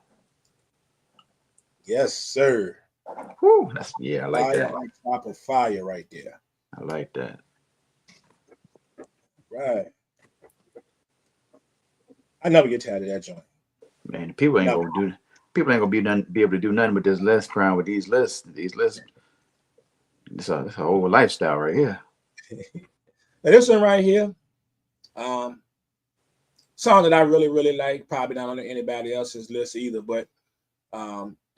Yes, sir. Whew, that's yeah. I like Fire that. on top of fire right there. I like that. Right. I never get tired of that joint. Man, people ain't Never. gonna do. People ain't gonna be able to do nothing with this list, Crown. With these lists, it's a whole lifestyle right here. Now, this one right here, um, song that I really, really like. Probably not on anybody else's list either, but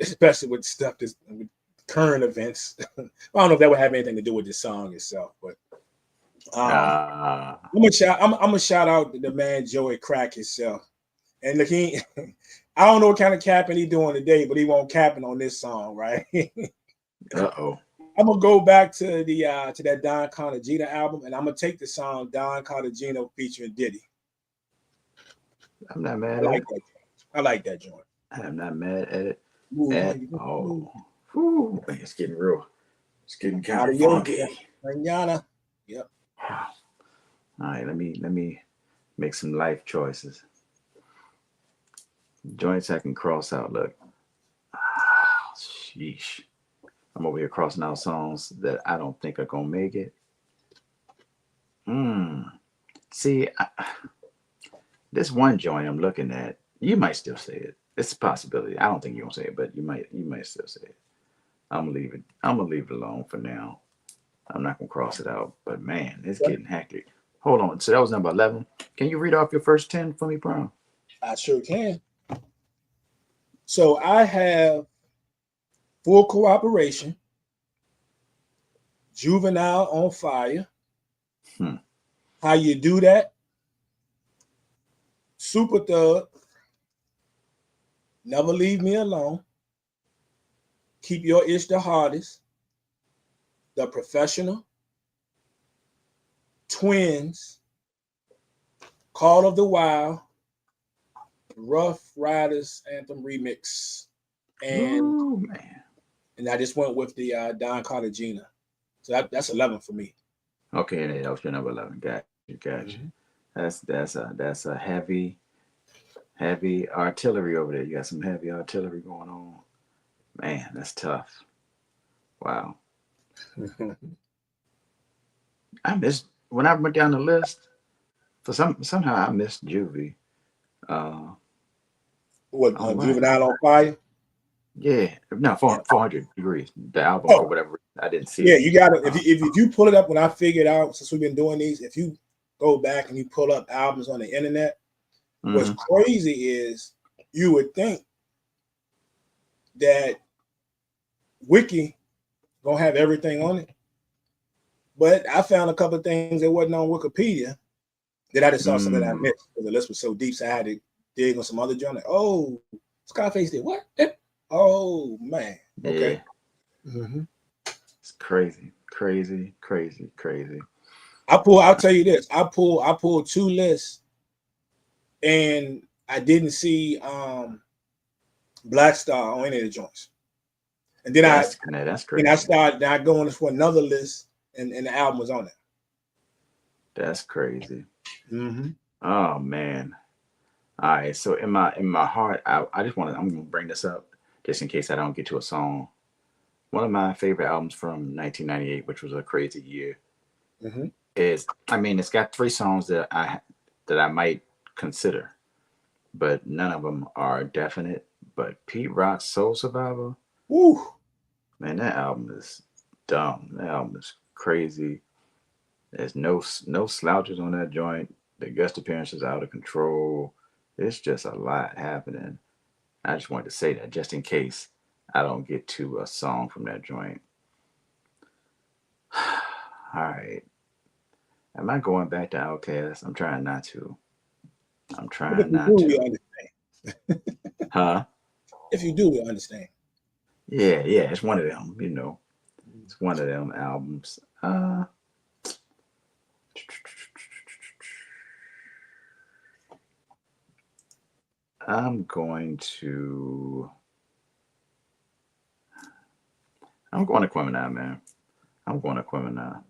especially with stuff that's with current events. I don't know if that would have anything to do with the song itself, but um, Ah, I'm gonna shout out the man Joey Crack himself. And look, he, I don't know what kind of capping he doing today, but he won't capping on this song, right? uh-oh. I'm gonna go back to that Don Cartagena album, and I'm gonna take the song Don Cartagena featuring Diddy. I'm not I mad at like it. that. I like that joint. I'm not mad at it Move at on, you move. all. Whew, man, it's getting real. It's getting kind of Adios, funky. manana. Yep. All right, let me make some life choices. Joints I can cross out. Look, sheesh. I'm over here crossing out songs that I don't think are gonna make it. Hmm. See, this one joint I'm looking at, you might still say it. It's a possibility. I don't think you're gonna say it, but you might still say it. I'm gonna leave it. I'm gonna leave it alone for now. I'm not gonna cross it out. But man, it's Okay. getting hectic. Hold on. So that was number 11. Can you read off your first 10 for me, Brown? I sure can. So I have full cooperation, juvenile on fire. Hmm. How you do that? Super thug. Never leave me alone. Keep your itch the hardest. The professional. Twins. Call of the Wild. Rough Riders Anthem remix. And Ooh, man. and I just went with the Don Cartagena. So that's 11 for me. Okay, that was your number 11. Got you. Mhm. That's a heavy artillery over there. You got some heavy artillery going on. Man, that's tough. Wow. I missed when I went down the list. somehow I missed Juvie. What All right. Juvenile on Fire? Yeah. No, Yeah. 400 degrees. The album for Oh, whatever reason, I didn't see yeah. it. You gotta if you pull it up when I figured out since we've been doing these, if you go back and you pull up albums on the internet, what's Mhm. crazy is you would think that Wiki gonna have everything on it, but I found a couple of things that wasn't on Wikipedia that I just saw something that I Mm. missed because the list was so deep. So I had to dig on some other joint. Like, oh, Scarface did what? Oh man. Okay. Yeah. Mm-hmm. It's crazy, crazy, crazy, crazy. I'll tell you this. I pulled two lists and I didn't see Black Star on any of the joints. And then That's I crazy. started now going for another list and the album was on it. That's crazy. Mm-hmm. Oh man. All right. So in my heart, I just I'm gonna bring this up just in case I don't get to a song. One of my favorite albums from 1998, which was a crazy year, Mm-hmm. is I mean it's got three songs that I might consider, but none of them are definite. But Pete Rock's Soul Survivor, Woo. man, that album is dumb. That album is crazy. There's no slouches on that joint. The guest appearances out of control. It's just a lot happening. I just wanted to say that just in case I don't get to a song from that joint. All right. Am I going back to Outkast? I'm trying not to. I'm But if trying you not do, we to. understand. Huh? If you do, we understand. Yeah, yeah. It's one of them. It's one of them albums. I'm going to. I'm going to Quemini, man. I'm going to Quemini.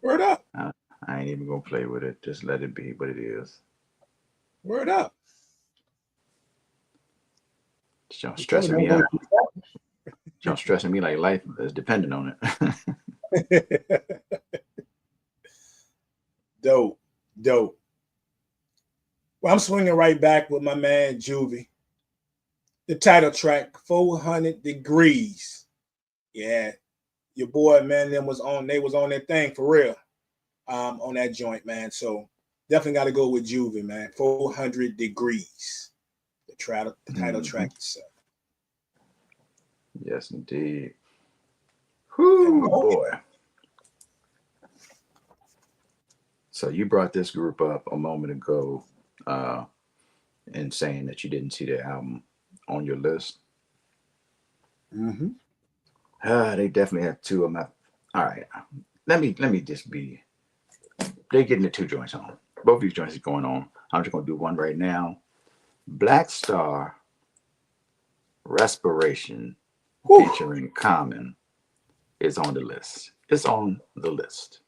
Word up. I, I ain't even gonna play with it. Just let it be what it is. Word up. Just You told stressing me me out. don't Just stressing me like life is dependent on it. Dope. Dope. Well, I'm swinging right back with my man Juvie. The title track, 400 Degrees. Yeah. Your boy, man, they was on that thing for real. On that joint, man. So definitely got to go with Juvie, man. 400 Degrees. The title Hmm. track itself. Yes, indeed. And Whoo, boy. So you brought this group up a moment ago, uh, in saying that you didn't see their album on your list. mm-hmm. They definitely have two of my. All right, let me just be. They getting the two joints on. Both these joints is going on. I'm just gonna do one right now. Black Star Respiration Whew. featuring Common is on the list. It's on the list.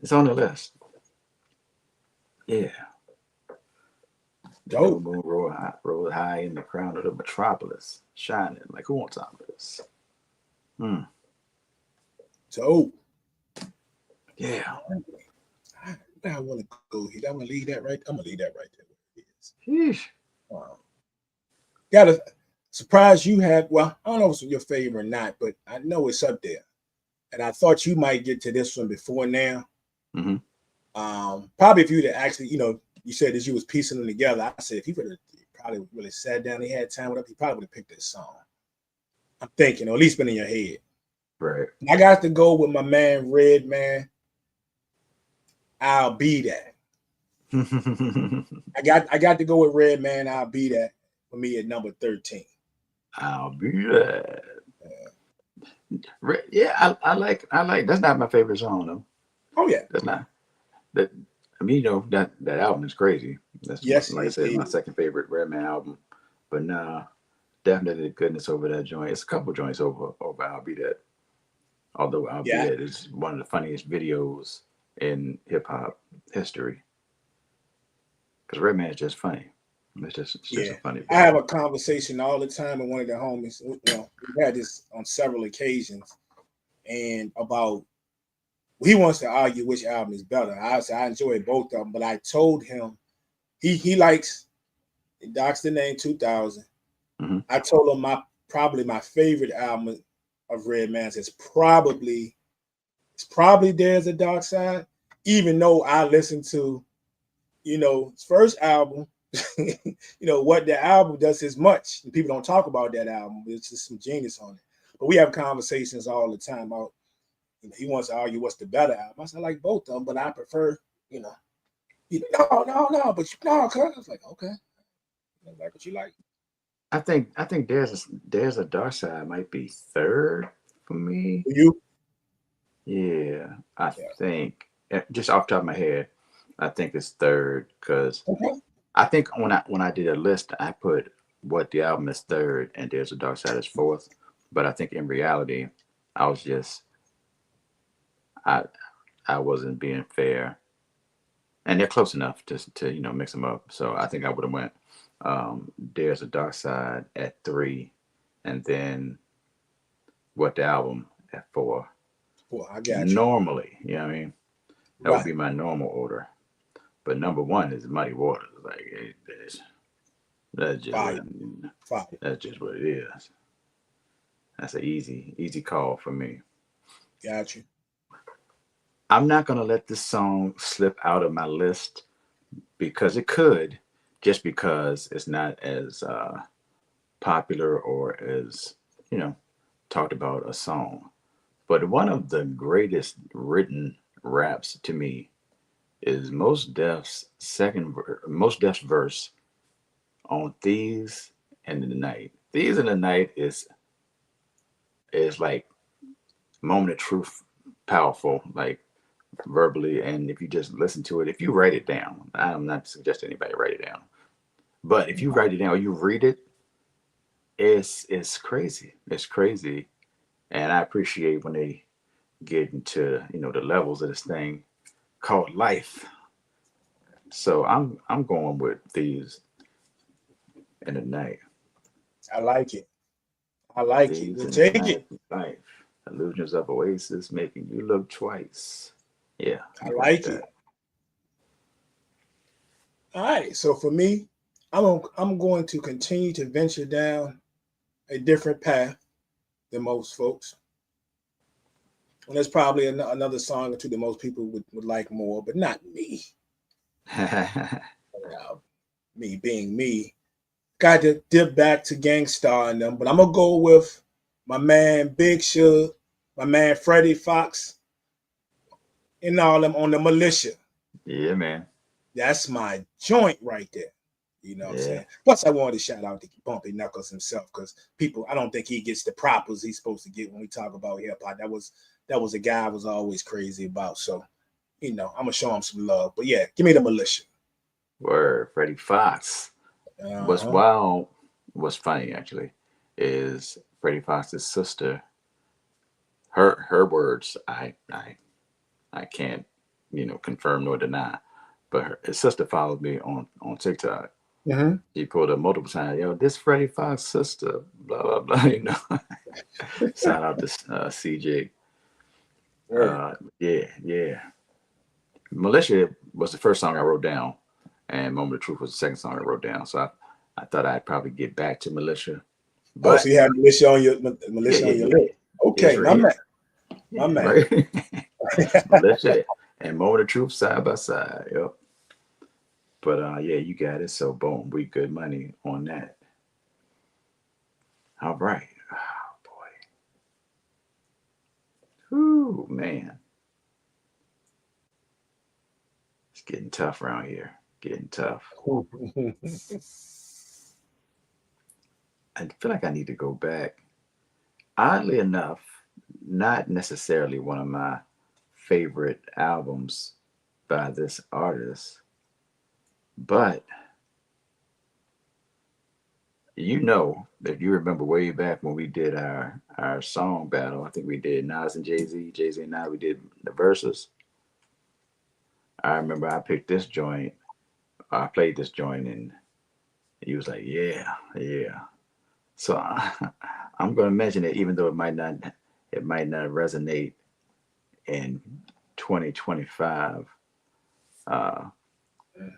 It's on the list. Yeah. The new Dope. moon rode high in the crown of the metropolis, shining like who on top of this? Hmm. Dope. Yeah. I want to go here. I'm gonna leave that right. I'm gonna leave that right there. Where it is. Sheesh. Got a surprise you had. Well, I don't know if it's your favorite or not, but I know it's up there. And I thought you might get to this one before now. Mm-hmm. Probably if you'd actually, you said as you was piecing them together, I said if he would have probably really sat down, he had time with up, he probably would have picked this song. I'm thinking, or at least been in your head. Right. I got to go with my man Red Man. I'll be that. I got to go with Red Man. I'll be that for me at number 13. I'll be there. Yeah, I like. That's not my favorite song though. Oh yeah. That's not that. I mean, that album is crazy. That's Yes, like I it said, my is. second favorite Redman album. But nah, definitely the goodness over that joint. It's a couple joints over I'll Be That. Although I'll Be Yeah. That is one of the funniest videos in hip hop history. Because Redman is just funny. It's just Yeah. a funny I have video. a conversation all the time with one of the homies. We had this on several occasions and about He wants to argue which album is better. I said I enjoy both of them, but I told him he likes Doc's the Name 2000. Mm-hmm. I told him probably my favorite album of Redman's is probably There's a Dark Side, even though I listened to, his first album, what the album does is much. And people don't talk about that album. It's just some genius on it. But we have conversations all the time about, he wants to argue what's the better album. I said, I like both of them, but I prefer, no, but no, cuz. I was like, okay. I like what you like. I think there's a Dark Side might be third for me. For you? Yeah, I think just off the top of my head, I think it's third because I think when I did a list, I put what the album is third and There's a Dark Side is fourth. But I think in reality, I was just I wasn't being fair, and they're close enough to mix them up. So I think I would have went There's a Dark Side at 3, and then What the Album at 4. Well, I got you. Normally, you know what I mean? That would be my normal order. But number 1 is Muddy Waters. Like that's just what it is. That's an easy call for me. Got you. I'm not gonna let this song slip out of my list because it could, just because it's not as popular or as talked about a song. But one of the greatest written raps to me is Most Def's verse on Thieves in the Night. Thieves in the Night is like moment of truth, powerful, like verbally. And if you just listen to it, if you write it down, I'm not suggesting anybody write it down, but if you write it down or you read it, it's crazy. It's crazy. And I appreciate when they get into the levels of this thing called life. So I'm going with Thieves in the Night. I like it. We'll take it. Life. Illusions of Oasis making you look twice. Yeah, I like it. All right. So for me, I'm going to continue to venture down a different path than most folks. And there's probably another song or two that most people would like more, but not me. Me being me. Got to dip back to Gangstar and them, but I'm going to go with my man Big Suge, my man Freddie Fox, and all them on the Militia. Yeah, man. That's my joint right there. You know what I'm saying? Plus, I wanted to shout out to Bumpy Knuckles himself because I don't think he gets the propers he's supposed to get when we talk about hip hop. That was a guy I was always crazy about. So, I'm going to show him some love. But yeah, give me the Militia. Word, Freddie Fox. What's wild, what's funny actually, is Freddie Fox's sister. Her words, I can't, confirm nor deny. But his sister followed me on TikTok. Mm-hmm. She pulled up multiple times. Yo, this Freddie Fox sister, blah blah blah. Shout out to CJ. Yeah. Militia was the first song I wrote down, and Moment of Truth was the second song I wrote down. So I thought I'd probably get back to Militia. But so you have Militia on your list. Okay, my man. Right? Militia and Moment of Truth side by side. Yep. But you got it. So boom, we good money on that. All right. Oh boy. Whoo, man. It's getting tough around here. Getting tough. I feel like I need to go back. Oddly enough, not necessarily one of my favorite albums by this artist, but if you remember way back when we did our song battle, I think we did Nas and Jay-Z and I, we did the verses. I remember I picked this joint, I played this joint, and he was like, yeah. So I'm going to mention it, even though it might not resonate in 2025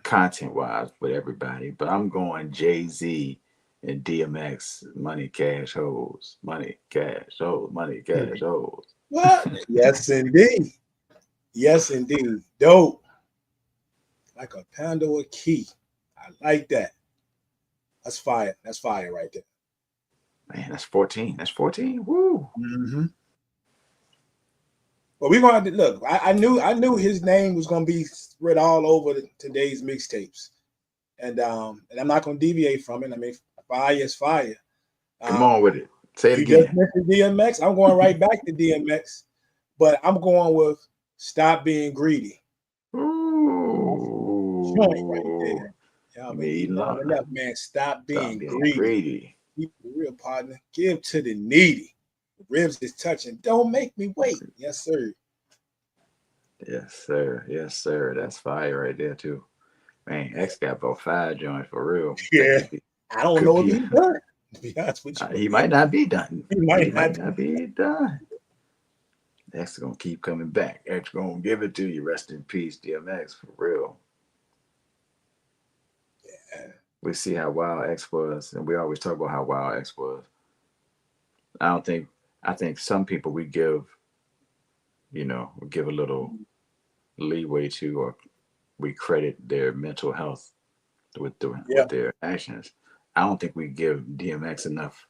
content wise with everybody, but I'm going Jay-Z and DMX, money, cash, hoes, money, cash, hoes, money, cash, hoes. What? Yes, indeed. Yes, indeed. Dope. Like a Pandora key. I like that. That's fire. That's fire right there. Man, that's 14. That's 14. Woo. Mm-hmm. But we're gonna have to look. I knew his name was gonna be spread all over today's mixtapes, and I'm not gonna deviate from it. I mean, fire is fire. Come on with it. Say it You just again. mentioned DMX. I'm going right back to DMX, but I'm going with "Stop Being Greedy." Ooh. Joint right there. Yeah, I Me mean, eating you long lot. enough, man. Stop Stop being being greedy. greedy. Keep it real, partner. Give to the needy. The ribs is touching. Don't make me wait. Yes, sir. Yes, sir. Yes, sir. That's fire right there too. Man, X got about 5 joints for real. That Yeah. I don't could know if be. he's done. To be honest with you, He might not be done. he He might might not. not be done. X gonna keep coming back. X gonna give it to you. Rest in peace, DMX, for real. Yeah. We see how wild X was, and we always talk about how wild X was. I don't think. I think some people we give, we give a little leeway to, or we credit their mental health Yeah. with their actions. I don't think we give DMX enough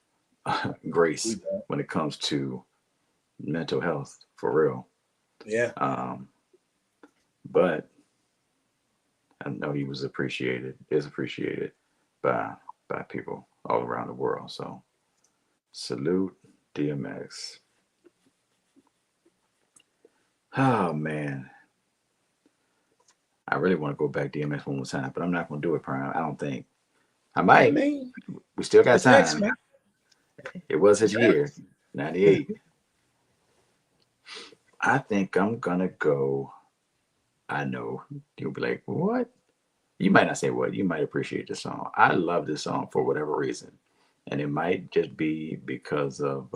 grace when it comes to mental health for real. Yeah. But I know he was appreciated, is appreciated by people all around the world. So salute DMX. Oh man, I really want to go back DMX one more time, but I'm not going to do it, Prime. I don't think I I might. mean, We still got it's X, time. man. It was his It's X. year, '98. I think I'm gonna go. I know you'll be like, what? You might not say what. You might appreciate this song. I love this song for whatever reason, and it might just be because of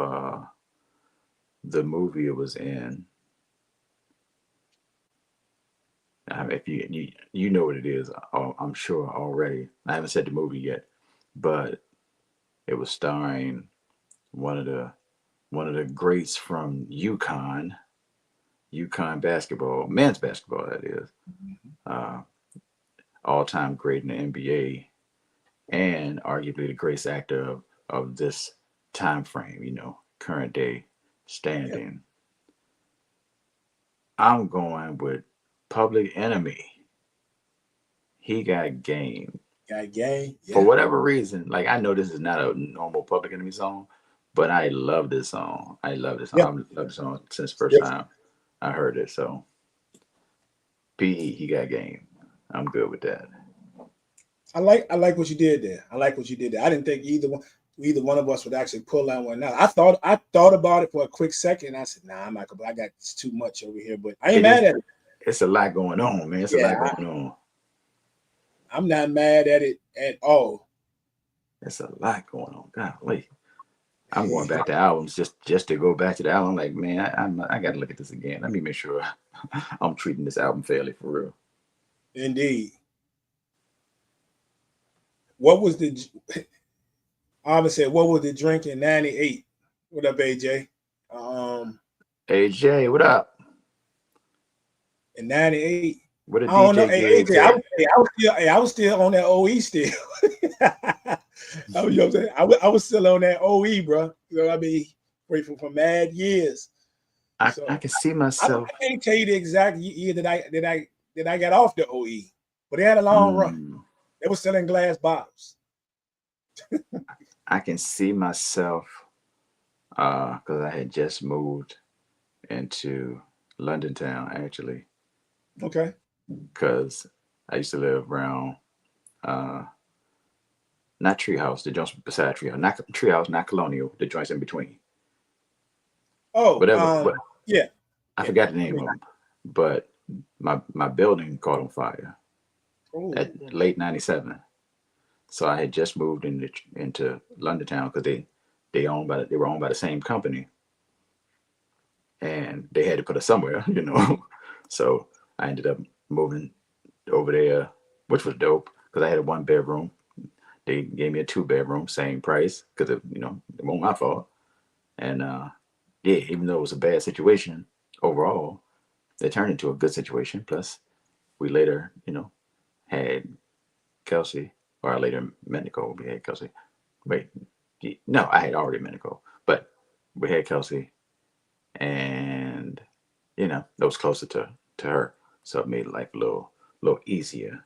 the movie it was in. If you know what it is, I'm sure already. I haven't said the movie yet, but it was starring one of the greats from UConn basketball, men's basketball that is, uh, all time great in the NBA, and arguably the greatest actor of this time frame. Current day Yeah. standing. I'm going with Public Enemy. He got game. Got game. For Yeah. whatever reason, like I know this is not a normal Public Enemy song, but I love this song. I love this song. Yeah. I've loved this song since the It's first different. time I heard it. So PE, he got game. I'm good with that. I like what you did there. I like what you did there. I didn't think either one of us would actually pull that one out. I thought about it for a quick second. I said, "Nah, I'm not gonna. I got too much over here." But I ain't It mad is. at it. It's a lot going on, man. It's a Yeah, lot going on. I'm not mad at it at all. It's a lot going on. Golly. I'm going back to albums just to go back to the album. Like, man, I got to look at this again. Let me make sure I'm treating this album fairly for real. Indeed. What was the? I said, what was the drink in '98? What up, AJ? Hey Jay, what up? In '98. What did I don't know. DJ Hey, Gigs AJ, I at? was, hey, I was still, hey, I was still on that OE still. You know what I'm saying? I was still on that OE, bro. You know, I mean, grateful for mad years. I So can see I myself. can't tell you the exact year that I got off the OE, but they had a long run. Mm, They were selling glass bottles. I can see myself because I had just moved into London town actually Okay. because I used to live around uh, not Treehouse, the joints beside Treehouse, not Treehouse, not Colonial, the joints in between. Oh, Whatever, but yeah, I yeah. forgot the I name mean, of them. But my building caught on fire oh, at late '97. So I had just moved into London town because they were owned by the same company, and they had to put us somewhere. So I ended up moving over there, which was dope because I had a 1 bedroom. They gave me a 2 bedroom, same price because it wasn't my fault. And yeah, even though it was a bad situation overall, it turned into a good situation. Plus, we later, had Kelsey, or I later met Nicole. We had Kelsey. Wait, no, I had already met Nicole, but we had Kelsey, and that was closer to her, so it made life a little easier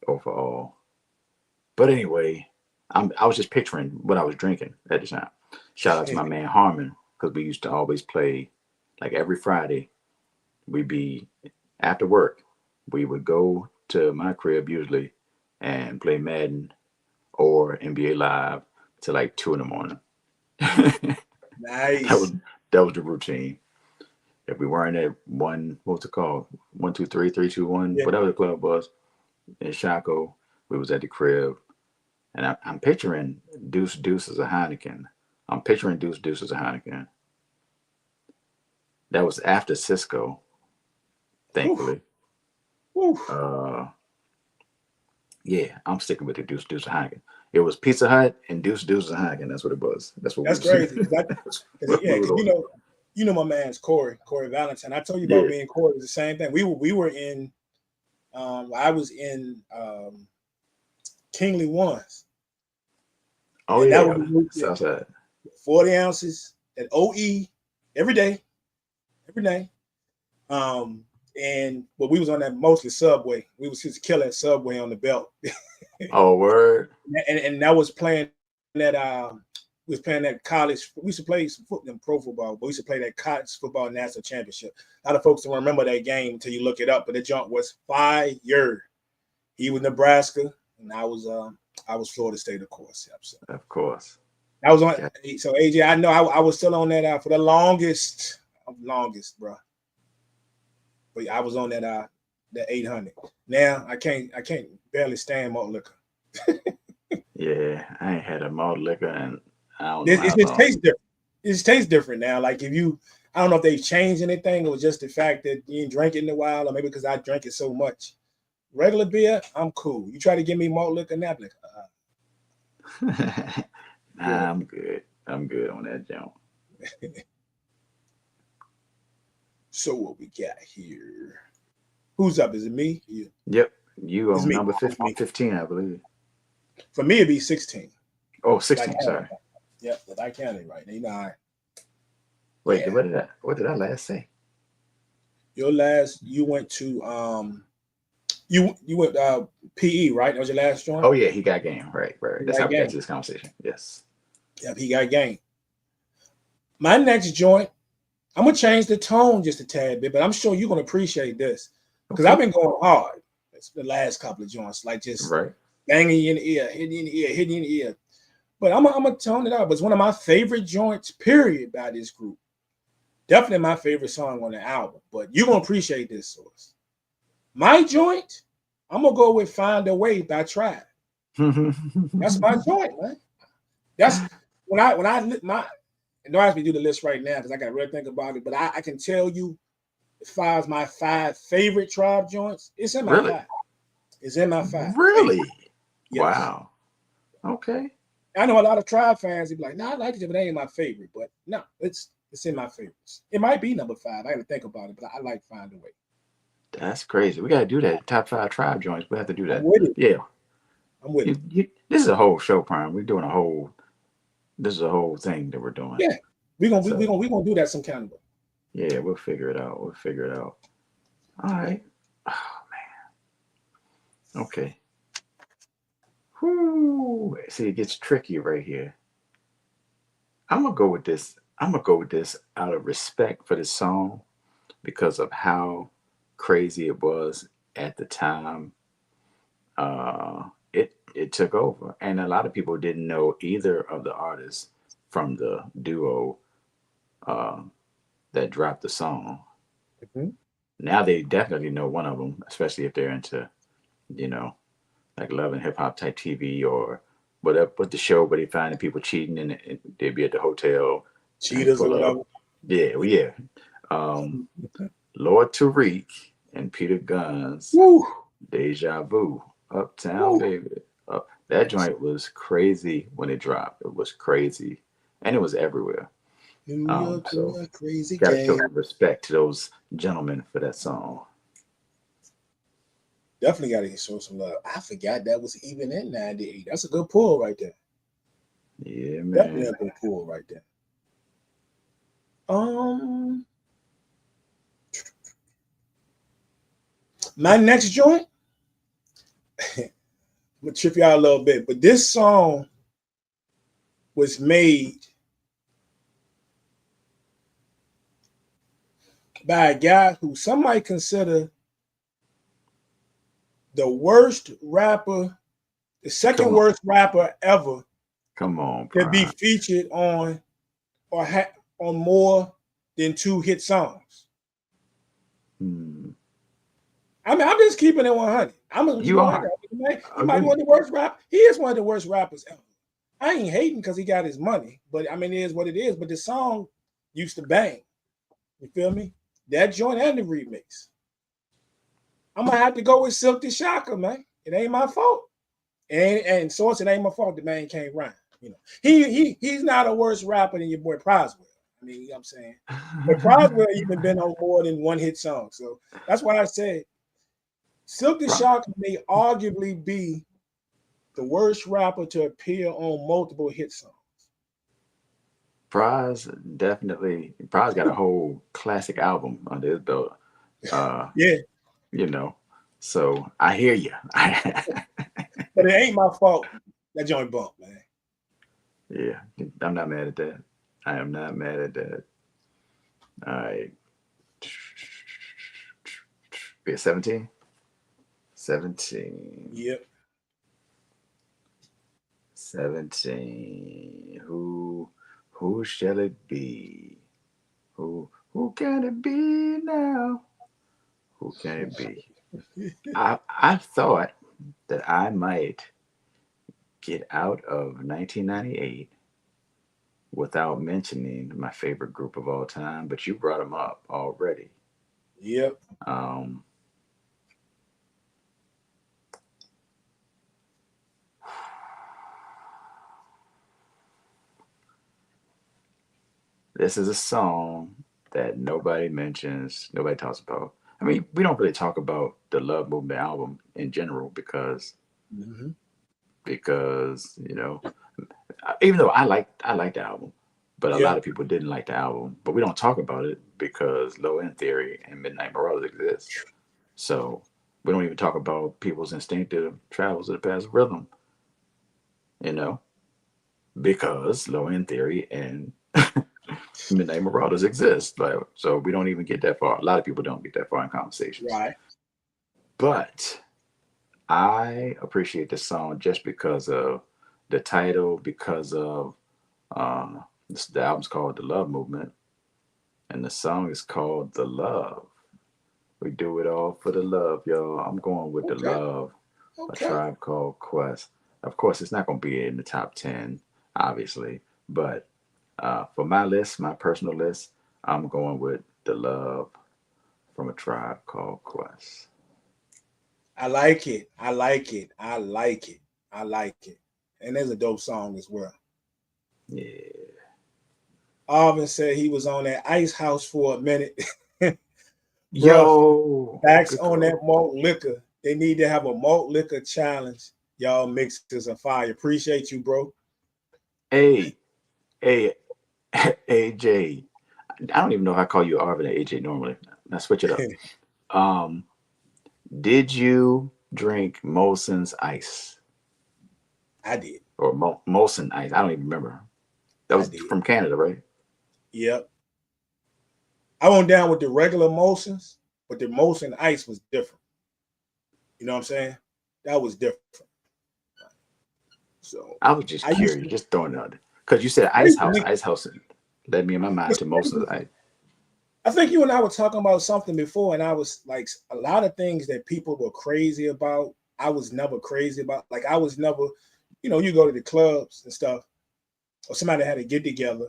overall. But anyway, I was just picturing what I was drinking at the time. Shout out to my man Harmon because we used to always play like every Friday. We'd be after work. We would go to my crib usually and play Madden or NBA Live till like 2 in the morning. That was Nice. that was the routine. If we weren't at one, what was it called? 1, 2, 3, 3, 2, 1, Yeah. whatever the club was in Shaco, we was at the crib. And I'm picturing Deuce Deuce as a Heineken. I'm picturing Deuce Deuce as a Heineken. That was after Cisco, Whew, thankfully. whew. Uh, yeah, I'm sticking with the Deuce Deuce Heineken. It was Pizza Hut and Deuce Deuce Heineken. That's what it was. That's what we That's was. crazy. Cause We was on. my man's Corey Valentine. I told you about Yeah. me and Corey. It was the same thing. We were in. I was in Kingly Ones, Oh and that yeah, was Southside. 40 ounces at OE every day, every day. And we was on that mostly Subway. We was just kill that Subway on the belt, Oh word. and that was playing that. We was playing that college. We used to play some pro football, but we used to play that college football national championship. A lot of folks don't remember that game until you look it up, but the jump was fire. He was Nebraska, and I was Florida State, of course. Yep, so Of course. I was on. Yeah. So AJ, I know I was still on that for the longest, bro. But I was on that 800. Now I can't barely stand malt liquor. Yeah, I ain't had a malt liquor and I don't know It how just long. tastes different. It just tastes different now. Like if you, I don't know if they've changed anything or just the fact that you didn't drink it in a while, or maybe because I drank it so much. Regular beer, I'm cool. You try to give me malt liquor, now I'm like, good. I'm good. I'm good on that jump. So what we got here? Who's up? Is it me? Yeah. Yep. You It's on me. number It's me. 15, I believe. For me, it'd be 16. Oh, Like 16, sorry. yeah, that I counted right. Wait, Yeah. what did I last say? Your last, you went to you went PE, right? That was your last joint. Oh yeah, he got game. Right. He That's got how we got game. to this conversation. Yes. Yep, he got game. My next joint, I'm gonna change the tone just a tad bit, but I'm sure you're gonna appreciate this because I've Okay. been going hard. It's the last couple of joints, like just Right. banging you in the ear, hitting you in the ear, hitting you in the ear. But I'm gonna tone it up. But it's one of my favorite joints, period, by this group. Definitely my favorite song on the album. But you're gonna appreciate this, Source. My joint, I'm gonna go with "Find a Way" by Tribe. That's my joint, man. That's when I don't ask me to do the list right now because I got to really think about it. But I can tell you, as far as my 5 favorite Tribe joints, it's in my Really? 5. It's in my 5. Really? Yes. Wow. Okay. I know a lot of Tribe fans. They be like, "No, I like it, but it ain't my favorite." But no, it's in my favorites. It might be number 5. I got to think about it, but I like "Find a Way." That's crazy. We got to do that. Top 5 tribe joints. We have to do I'm that. with it. Yeah. I'm with it. This is a whole show, Prime. We're doing a whole. This is a whole thing that we're doing. Yeah, we gonna So do that some kind of way. yeah, we'll figure it out. We'll figure it out. All right. Oh man. Okay. Whoo. See, it gets tricky right here. I'm gonna go with this. I'm gonna go with this out of respect for this song because of how crazy it was at the time. It took over, and a lot of people didn't know either of the artists from the duo uh, that dropped the song. Mhm. Now they definitely know one of them, especially if they're into, you know, like Love and Hip Hop type TV or whatever. But the show where they find the people cheating and they'd be at the hotel and Cheetahs or pull up. whatever. Yeah, well, yeah. Um, Lord Tariq and Peter Guns, Woo, Deja Vu, Uptown woo. Baby. That joint was crazy when it dropped. It was crazy, and it was everywhere. New York So doing crazy got to show game. some respect to those gentlemen for that song. Definitely got to show some love. I forgot that was even in '98. That's a good pull right there. Yeah, Definitely man. a good pull right there. Um, my next joint, I'm gonna trip you out a little bit, but this song was made by a guy who some might consider the worst rapper, the second Come on, worst rapper ever come on, to be Prime. featured on or on more than 2 hit songs. Hmm. I mean, I'm just keeping it 100. I'm gonna keep it You 100. are. He might be one Agreed. of the worst rap. He is one of the worst rappers ever. I ain't hating because he got his money, but I mean, it is what it is. But the song used to bang. You feel me? That joint and the remix. I'm gonna have to go with Silk the Shocker, man. It ain't my fault. And Source, it ain't my fault the man can't rhyme. You know, he's not a worse rapper than your boy Proswell. I mean, you know what I'm saying? But Proswell even been on more than 1 hit song. So that's why I said Silk the Pri- Shocker may arguably be the worst rapper to appear on multiple hit songs. Prize definitely. Prize got a whole classic album under his belt. Uh, Yeah, you know. So I hear you. but it ain't my fault. That joint bump, man. Yeah, I'm not mad at that. I am not mad at that. All right. Be 17? 17. Yep. 17. Who shall it be? Who can it be now? Who can it be? I thought that I might get out of 1998 without mentioning my favorite group of all time, but you brought them up already. Yep. Um, this is a song that nobody mentions, nobody talks about. I mean, we don't really talk about the Love Movement album in general Mm-hmm. because you know, even though I like the album, but a Yeah. lot of people didn't like the album. But we don't talk about it because Low End Theory and Midnight Marauders exist. So we don't even talk about people's instinctive travels of the past rhythm, you know, because Low End Theory and Midnight Marauders exist. Like, so we don't even get that far. A lot of people don't get that far in conversations. Right. But I appreciate this song just because of the title, because of the album's called The Love Movement, and the song is called The Love. We do it all for the love, y'all. I'm going with The Okay. Love, a Okay. Tribe Called Quest. Of course, it's not going to be in the top 10, obviously, but for my list, my personal list, I'm going with The Love from a Tribe Called Quest. I like it. I like it. I like it. I like it. And there's a dope song as well. Yeah. Alvin said he was on that ice house for a minute. Bruh, Yo, backs good on that call. malt liquor. They need to have a malt liquor challenge. Y'all mixes are fire. Appreciate you, bro. Hey, hey, AJ. I don't even know how I call you Arvin or AJ normally. Now switch it up. Um, did you drink Molson's Ice I did. or Molson Ice? I don't even remember. That I was did. from Canada, right? Yep. I went down with the regular Molsons, but the Molson Ice was different. You know what I'm saying? That was different. So I was just I used curious, to just throwing it out there. Because you said I Ice used to House, mix. Ice House led me in my mind to Molson's Ice. I think you and I were talking about something before, and I was like, a lot of things that people were crazy about. I was never crazy about. Like I was never, you go to the clubs and stuff, or somebody had to get together,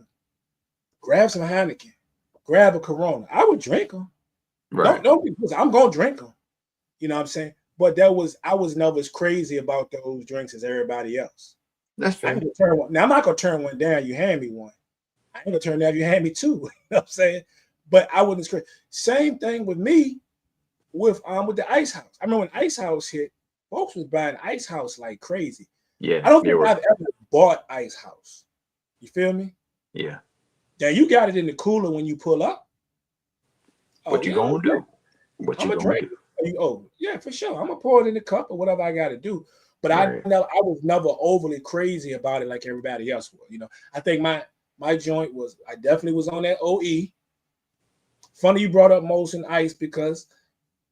grab some Heineken, grab a Corona. I would drink them, Right. Don't because I'm gonna drink them. You know what I'm saying? But I was never as crazy about those drinks as everybody else. That's I fair. can turn one. Now I'm not gonna turn one down. You hand me one. I ain't gonna turn down if you hand me two. You know what I'm saying? But I wouldn't scream. Same thing with me with the Ice House. I remember when Ice House hit, folks was buying Ice House like crazy. I Yeah, don't you think were. I've ever bought Ice House. You feel me? Yeah. Now you got it in the cooler when you pull up. Oh What you yeah, gonna do? What I'm you gonna gonna drink do? it. Oh yeah, for sure. I'm gonna pour it in the cup or whatever I got to do. But Right. I was never overly crazy about it like everybody else was. You know, I think my joint was I definitely was on that OE. Funny you brought up Molson Ice because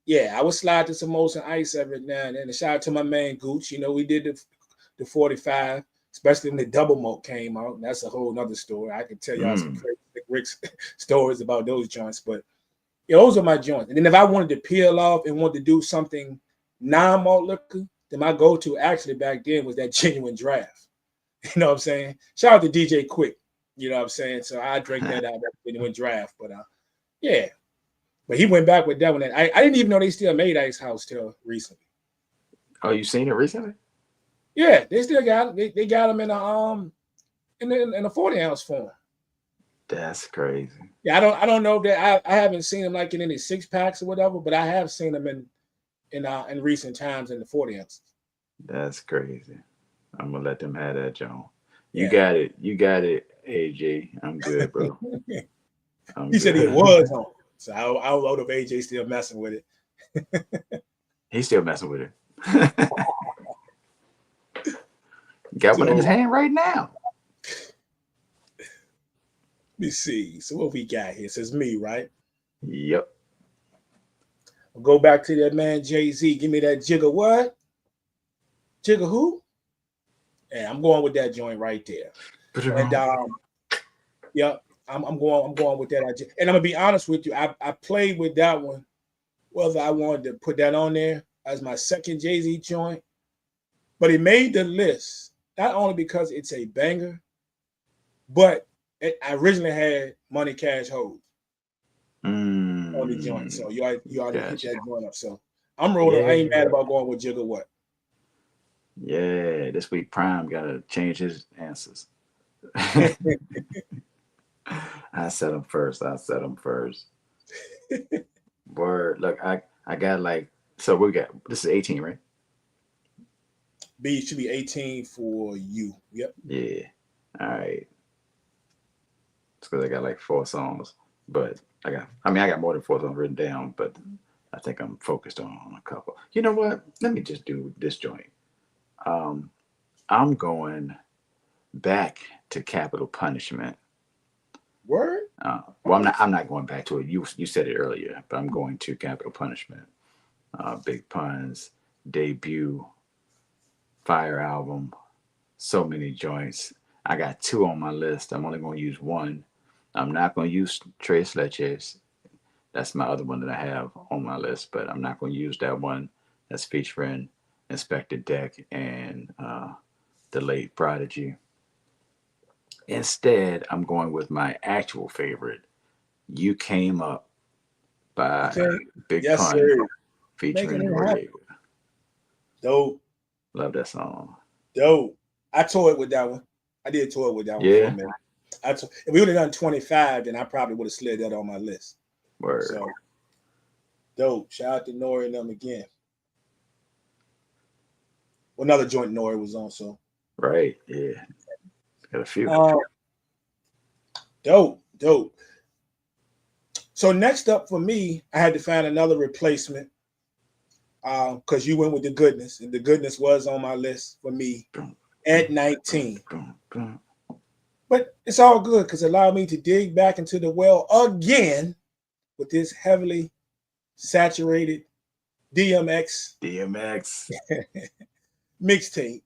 yeah, I would slide to some Molson Ice every now and then. And shout out to my man Gooch. You know, we did the 45, especially when the double malt came out. And that's a whole nother story. I could tell y'all some Mm. crazy Rick's stories about those joints, but yeah, those are my joints. And then if I wanted to peel off and want to do something non-malt liquor, then my go-to actually back then was that genuine draft. You know what I'm saying? Shout out to DJ Quick. You know what I'm saying? So I drank that out that genuine draft. But yeah. But he went back with that one. I didn't even know they still made Ice House till recently. Oh, you seen it recently? Yeah, they still got they got them in a 40-ounce form. That's crazy. Yeah, I don't know that I haven't seen them like in any 6 packs or whatever, but I have seen them in recent times in the 40 ounces. That's crazy. I'm gonna let them have that, John. You Yeah. got it. You got it, AJ. I'm good, bro. I'm He said he good. was on. So I don't know if AJ still messing with it. He's still messing with it. Got one in his So hand right now. let me see. So what we got here? It says me, right? Yep. I'll go back to that man Jay-Z. Give me that jigger what? Jigger who? Yeah, I'm going with that joint right there. Put it And on. yeah, I'm going with that. And I'm gonna be honest with you. I played with that one, whether I wanted to put that on there as my second Jay-Z joint, but it made the list not only because it's a banger, but I originally had Money Cash Hold on the joint. So you already hit Gotcha. that joint up. So I'm rolling. I ain't Yeah. mad about going with Jigga what. Yeah. This week Prime gotta change his answers. I said him first. I said him first. Word. Look, I got like so we got this is 18, right? B should be 18 for you. Yep. Yeah. All right. It's because I got like 4 songs, but I got more than 4 songs written down, but I think I'm focused on a couple. You know what? Let me just do this joint. Um, I'm going back to Capital Punishment. Word? Well, I'm not going back to it. You said it earlier, but I'm going to Capital Punishment. Big Pun's debut Fire album. So many joints. I got 2 on my list. I'm only going to use one. I'm not going to use Tres Leches. That's my other one that I have on my list, but I'm not going to use that one. That's featuring Inspector Deck and the late Prodigy. Instead, I'm going with my actual favorite, You Came Up by Okay. Big Yes, Pun sir. Making featuring it happen. Rig. Dope. Love that song. Dope. I toured with that one. I did tour with that one for a Yeah, minute. If we would have done 25, then I probably would have slid that on my list. word. So dope. Shout out to Nori and them again. Well, another joint Nori was on. So Right, yeah. Got a few. dope, dope. So next up for me, I had to find another replacement because you went with the goodness, and the goodness was on my list for me Boom, at boom, 19. boom, boom. But it's all good because it allowed me to dig back into the well again with this heavily saturated DMX DMX. mixtape.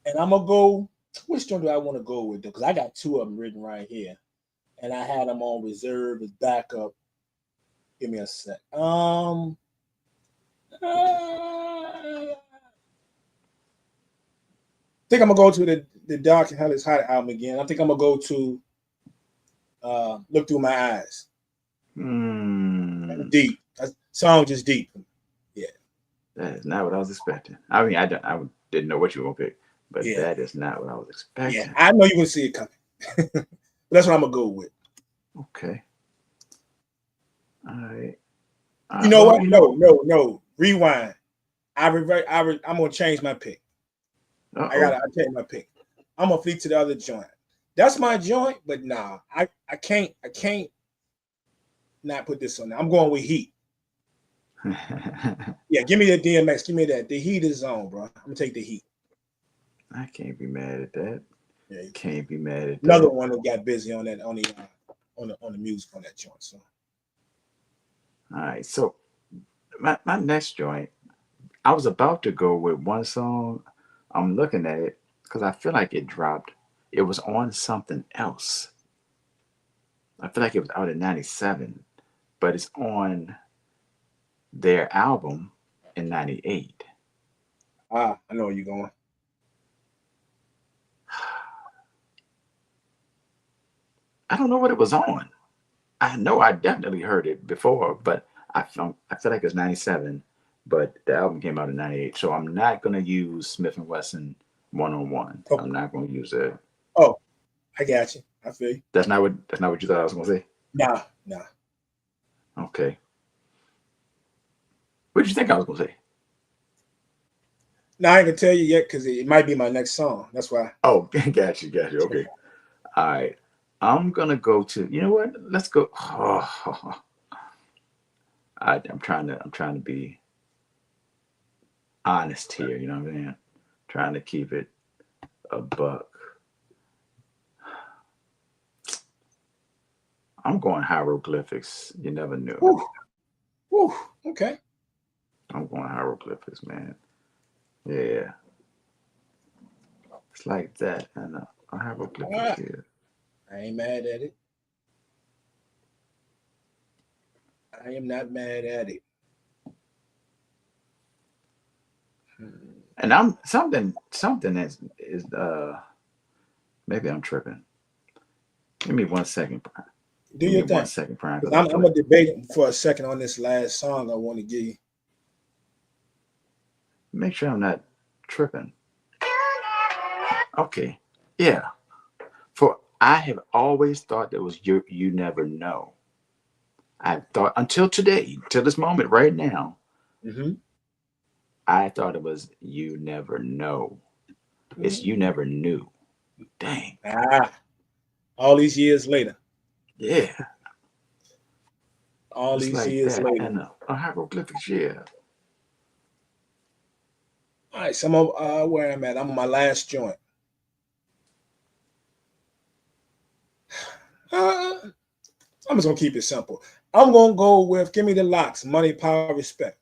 And I'm gonna go. Which one do I want to go with? Because I got 2 of them written right here, and I had them on reserve as backup. Give me a sec. I think I'm gonna go to the Dark and Hell is Hot album again. I think I'm gonna go to Look Through My Eyes. Deep. That song just deep. Yeah. That is not what I was expecting. I mean, I didn't know what you were gonna pick, but Yeah. that is not what I was Yeah. expecting. I know you would see it coming. But that's what I'm gonna go with. Okay. All right. You know Well, what? No. Rewind. I'm gonna change my pick. I change my pick. I'm gonna fleet to the other joint. That's my joint, but nah, I can't not put this on there. I'm going with Heat. Yeah, give me the DMX. Give me that. The Heat is on, bro. I'm gonna take the Heat. I can't be mad at that. Yeah, Can't be mad at another that. one that got busy on that on the music on that joint. So All right. So my next joint, I was about to go with one song. I'm looking at it because I feel like it dropped. It was on something else. I feel like it was out in '97, but it's on their album in '98. I know where you're going. I don't know what it was on. I know I definitely heard it before, but I feel like it's '97, but the album came out in '98. So I'm not gonna use Smith and Wesson One on One. Oh, I'm not gonna use that. oh, I got you. I feel you. That's not what you thought I was gonna say. Nah. Okay. What did you think I was gonna say? Now I ain't gonna tell you yet because it might be my next song. That's why. Oh, got you. Okay. All right. I'm gonna go to. You know what? Let's go. Oh, I'm trying to be honest here. You know what I'm saying? Trying to keep it a buck. I'm going hieroglyphics. You never knew. Woo, woo. Okay. I'm going hieroglyphics, man. Yeah, it's like that, and a hieroglyphic here. I ain't mad at it. I am not mad at it. And I'm something is maybe I'm tripping. Give me 1 second. Do Give your me one thing. second, Brian, because I'm I feel gonna like debate for a second on this last song I want to give you. make sure I'm not tripping. Okay. Yeah. For I have always thought that was you never know. I thought until today, till this moment right now, Mm-hmm. I thought it was you never know. It's you never knew. Dang. All these years later. Yeah. All Just these like years that. later. And a hieroglyphics, yeah. All right, so I'm where I'm at. I'm on my last joint. I'm just gonna keep it simple. I'm gonna go with give me the locks, money, power, respect.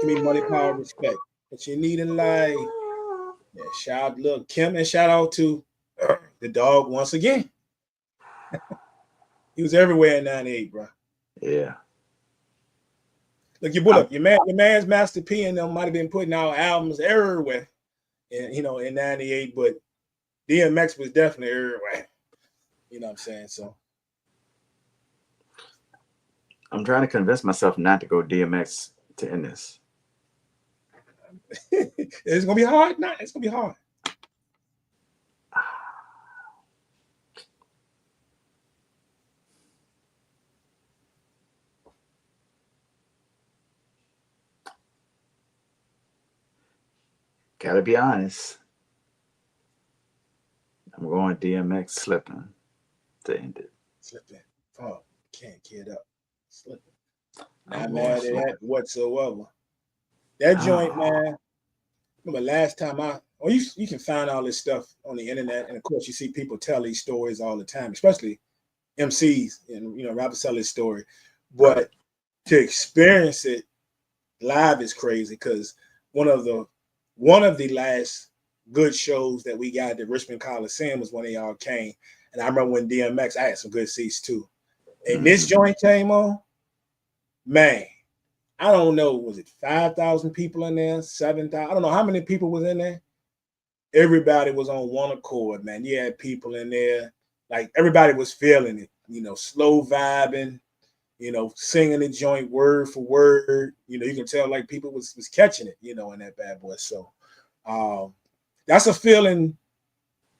Give me money, power, respect. What you need in life. Yeah, shout out, look, Kim, and shout out to the dog once again. He was everywhere in '98, bro. Yeah. Look, I'm your man's Master P and them might have been putting out albums everywhere, in '98, but DMX was definitely everywhere. You know what I'm saying? So I'm trying to convince myself not to go DMX to end this. it's gonna be hard. Nah, it's gonna be hard. Gotta be honest. I'm going DMX slipping to end it. Slipping. Oh, can't get up. Slipping. I'm Not going mad at slipping. that whatsoever. That joint, Oh, man. Remember last time you can find all this stuff on the internet, and of course you see people tell these stories all the time, especially MCs and rappers tell this story. But to experience it live is crazy because one of the last good shows that we got at Richmond Coliseum was when they all came. And I remember when DMX, I had some good seats too. And this mm-hmm. joint came on, man. I don't know, was it 5,000 people in there, 7,000? I don't know how many people was in there. Everybody was on one accord, man. You had people in there, like everybody was feeling it. slow vibing, singing the joint word for word. You can tell like people was catching it, in that bad boy. So that's a feeling.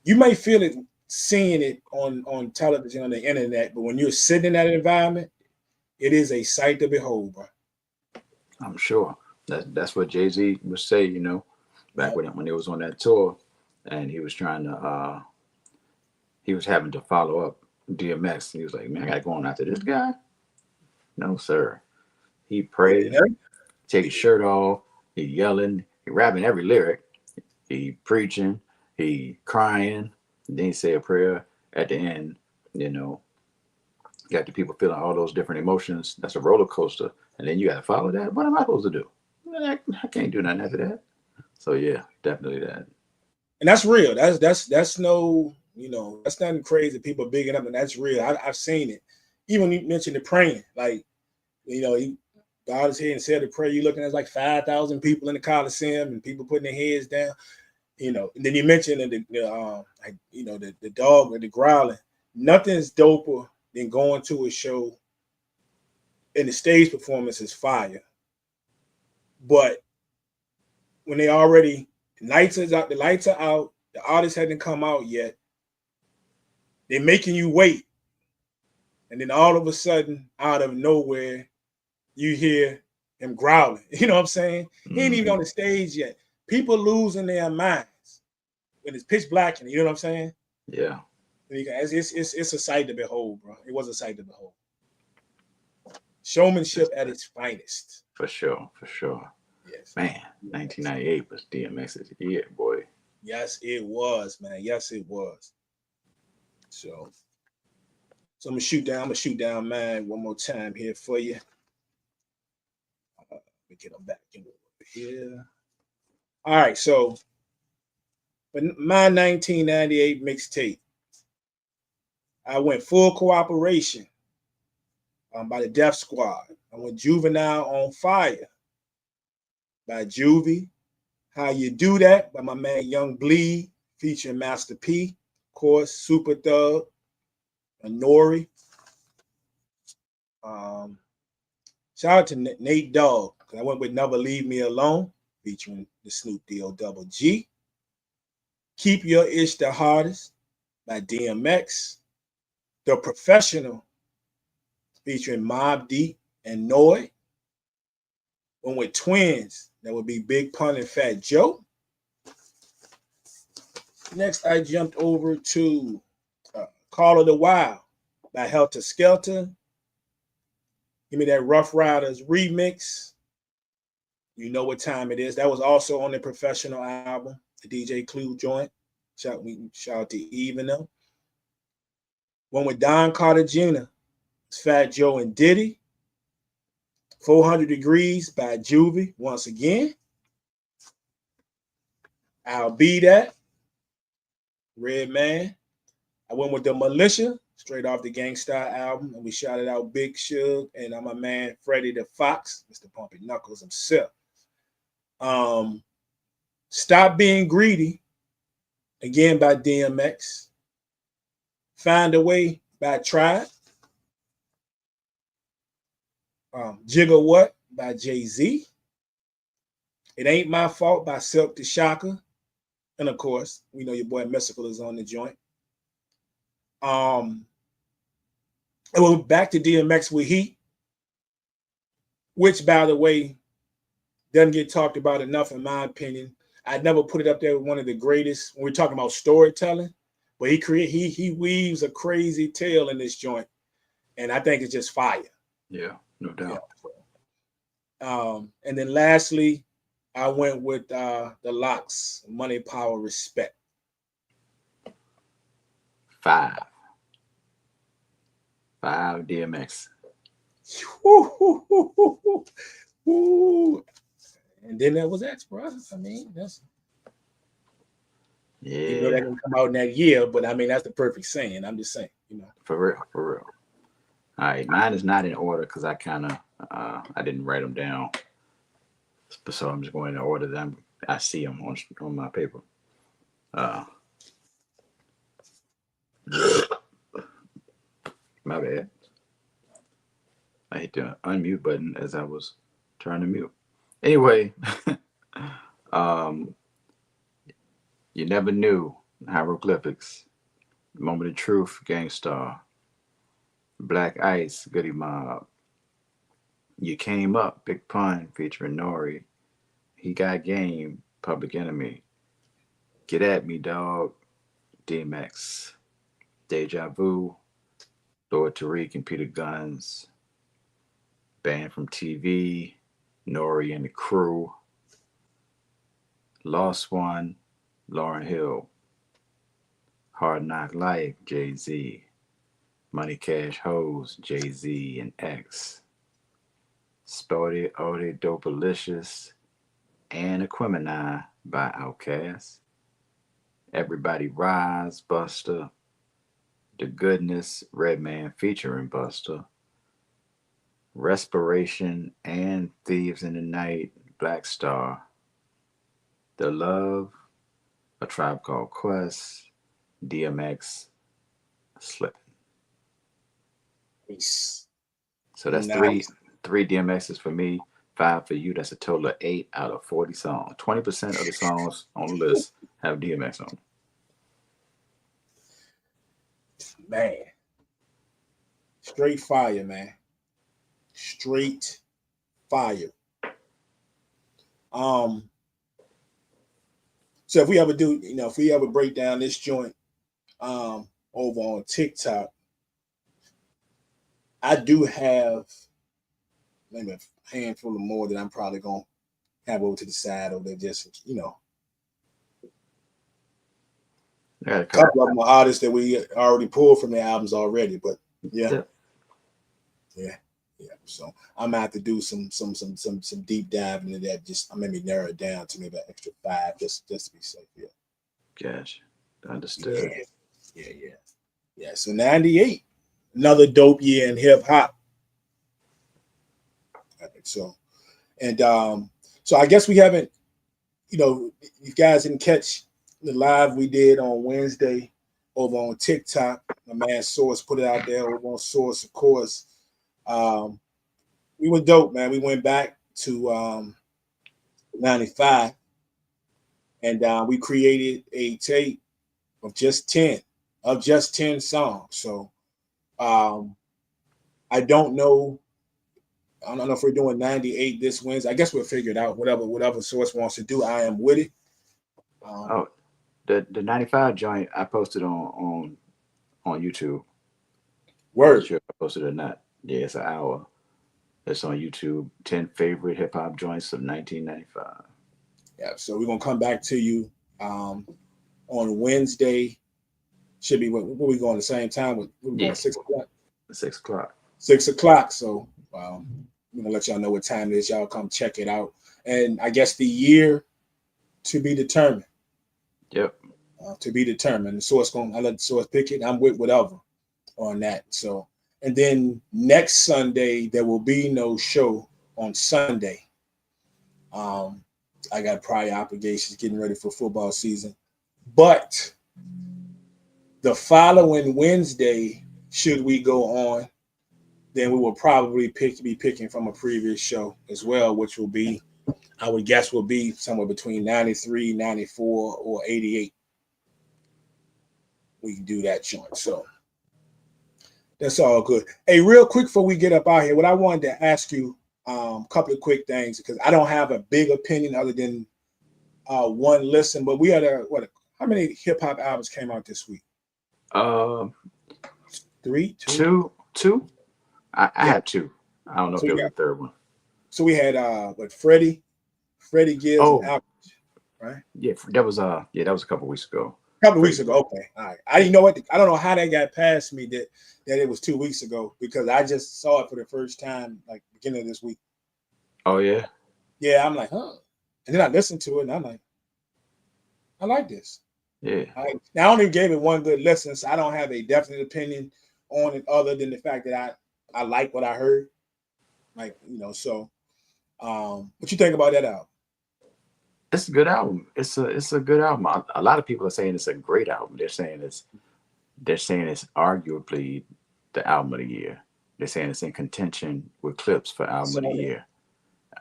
You may feel it seeing it on television, on the internet, but when you're sitting in that environment, it is a sight to behold, bro. I'm sure that's what Jay-Z would say, back when he was on that tour, and he was trying to he was having to follow up DMX. He was like, man, I gotta go on after this guy. No, sir. He prayed, take his shirt off, he yelling, he rapping every lyric, he preaching, he crying, and then he say a prayer at the end, got the people feeling all those different emotions. That's a roller coaster. And then you gotta follow that. What am I supposed to do? I can't do nothing after that. So yeah, definitely that. And that's real. That's no, that's nothing crazy. People are bigging up, and that's real. I've seen it. Even you mentioned the praying, like, he bowed his head and said the prayer. You looking at like 5,000 people in the Coliseum and people putting their heads down. And then you mentioned the dog or the growling. Nothing's doper than going to a show and the stage performance is fire. But when they already the lights are out, the artist hasn't come out yet. They're making you wait. And then all of a sudden, out of nowhere, you hear him growling. You know what I'm saying? He ain't even on the stage yet. People losing their minds when it's pitch black, and you know what I'm saying? Yeah. It's a sight to behold, bro. It was a sight to behold. Showmanship at its finest. For sure. Yes. Man, 1998 was DMX's year, boy. Yes, it was, man. Yes, it was. So I'm gonna shoot down mine one more time here for you. Let me get them back in over here. All right, so for my 1998 mixtape, I went full cooperation by the Def Squad. I went Juvenile on Fire by Juvie. How You Do That by my man Young Bleed, featuring Master P, of course, Super Thug, and Nori. Shout out to Nate Dogg. I went with Never Leave Me Alone, featuring the Snoop D-O Double G. Keep Your Ish the Hardest by DMX. The Professional, featuring Mobb Deep and Noy. Went with Twins, that would be Big Pun and Fat Joe. Next, I jumped over to Call of the Wild by Helter Skelter. Give me that Rough Riders remix. You know what time it is. That was also on the Professional album, the DJ Clue joint. Shout out to Eve and them. One with Don Cartagena, Fat Joe and Diddy. 400 Degrees by Juvie, once again. I'll Be That, Redman. I went with the Militia, straight off the Gangstar album, and we shouted out Big Shug and my man Freddie the Fox, Mr. Pumpy Knuckles himself. Stop Being Greedy, again by DMX. Find a Way by Tribe. Jigga What by Jay-Z. It Ain't My Fault by Silk the Shocker. And of course, we know your boy Mystical is on the joint. And we're back to DMX with Heat, which, by the way, doesn't get talked about enough, in my opinion. I'd never put it up there with one of the greatest when we're talking about storytelling, but he weaves a crazy tale in this joint, and I think it's just fire. Yeah, no doubt. Yeah. And then lastly, I went with the Locks, Money, Power, Respect. 5 DMX. And then that was X, bro. I mean, that's yeah. You know that didn't come out in that year, but I mean that's the perfect saying. I'm just saying, For real. All right, mine is not in order because I kind of I didn't write them down, so I'm just going in order that I see them on my paper. My bad. I hit the unmute button as I was trying to mute. Anyway, um, you never knew. Hieroglyphics. Moment of Truth, Gangstar. Black Ice, Goody Mob. You Came Up, Big Pun featuring Nori. He Got Game, Public Enemy. Get At Me, Dog, DMX. Deja Vu, Lord Tariq and Peter Guns. Banned from TV, Nori and the Crew. Lost One, Lauryn Hill. Hard Knock Life, Jay-Z. Money Cash Hoes, Jay-Z and X. Spotty Odie Dopalicious and Aquemini by Outkast. Everybody Rise, Buster. The Goodness, Redman featuring Buster. Respiration and Thieves in the Night, Black Star. The Love, A Tribe Called Quest, DMX, Slippin'. Peace. So that's Nice. three DMXs for me, 5 for you. That's a total of 8 out of 40 songs. 20% of the songs on the list have DMX on them. Man. Straight fire, man. Straight fire. So if we ever do, if we ever break down this joint over on TikTok, I do have maybe a handful of more that I'm probably gonna have over to the side over there, just Yeah, a couple of them are artists that we already pulled from their albums already, but yeah. So I'm gonna have to do some deep dive into that. Just maybe narrow it down to maybe an extra 5, just to be safe. Yeah. Gotcha. Understood. Yeah. So 98, another dope year in hip hop. I think so. And so I guess we haven't, you guys didn't catch the live we did on Wednesday over on TikTok. My man Source put it out there over on Source, of course. We were dope, man. We went back to 95 and we created a tape of just 10 songs. So I don't know if we're doing 98 this Wednesday. I guess we'll figure it out. Whatever Source wants to do, I am with it. The 95 joint I posted on YouTube. Word. I'm not sure if I posted it or not. Yeah, it's an hour. It's on YouTube. 10 favorite hip hop joints of 1995. Yeah, so we're gonna come back to you on Wednesday. Should be what we going the same time? We're going 6 o'clock. 6 o'clock. 6 o'clock. So I'm gonna let y'all know what time it is. Y'all come check it out. And I guess the year to be determined. Yep. To be determined. So I let the Source pick it. I'm with whatever on that. So, and then next Sunday there will be no show on Sunday. I got prior obligations getting ready for football season, but the following Wednesday, should we go on, then we will probably be picking from a previous show as well, which will be, I would guess, will be somewhere between 93, 94, or 88. We can do that joint. So that's all good. Hey, real quick before we get up out here, what I wanted to ask you, a couple of quick things, because I don't have a big opinion other than one listen, but we had how many hip hop albums came out this week? 3, 2? Two. I had 2. I don't know if there was a third one. So we had Freddie Gibbs and Alchemist, right? Yeah, that was a couple weeks ago. Weeks ago. Okay. All right. I didn't know I don't know how that got past me that it was 2 weeks ago, because I just saw it for the first time like beginning of this week. Oh yeah. Yeah, I'm like, huh. And then I listened to it and I'm like, I like this. Yeah. Now I only gave it one good listen, so I don't have a definite opinion on it other than the fact that I like what I heard. Like, so what you think about that album? It's a good album. It's a good album. A lot of people are saying it's a great album. They're saying it's arguably the album of the year. They're saying it's in contention with Clips for album of the So year.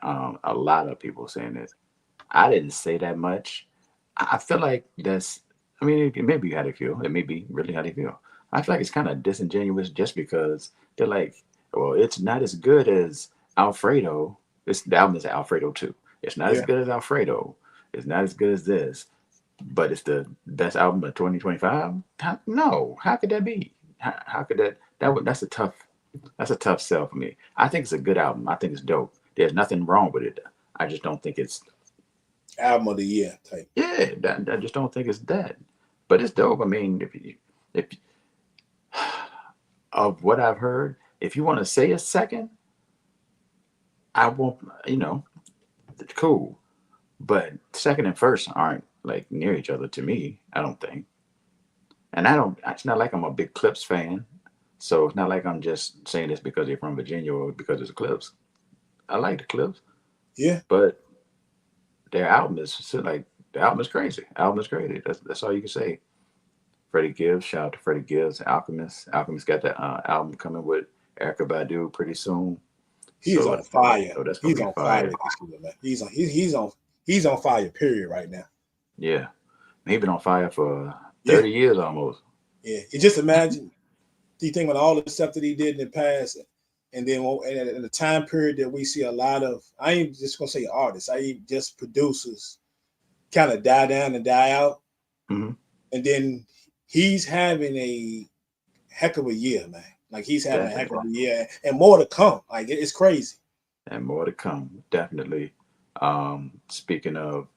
A lot of people saying it. I didn't say that much. I feel like that's. I mean, maybe how they feel. It may be really how they feel. I feel like it's kind of disingenuous just because they're like, well, it's not as good as Alfredo. The album is Alfredo too. It's not as yeah, good as Alfredo. It's not as good as this, but it's the best album of 2025. No, how could that be? How could that? That's a tough sell for me. I think it's a good album. I think it's dope. There's nothing wrong with it. I just don't think it's album of the year type. yeah. I just don't think it's that. But it's dope. I mean, if of what I've heard, if you want to say a second, I won't. It's cool. But second and first aren't like near each other to me. I don't think. And I don't. It's not like I'm a big Clips fan. So it's not like I'm just saying this because they're from Virginia or because it's Clips. I like the Clips, Yeah, but their album is like the album is crazy. Album is crazy. That's all you can say. Freddie Gibbs, shout out to Freddie Gibbs, Alchemist. Alchemist got that album coming with Erica Badu pretty soon, he's so on fire. that's gonna He's be on fire fire. this year, man. He's on fire. Period. Right now. Yeah, he been on fire for Yeah, 30 years almost. yeah. You just imagine. Do you think with all the stuff that he did in the past, and then in the time period that we see a lot of, I ain't just gonna say artists, I ain't just producers, kind of die down and die out, Hmm. and then he's having a heck of a year, man. Like he's having a heck of Definitely, a year, and more to come. Like it's crazy. and more to come. Definitely. Speaking of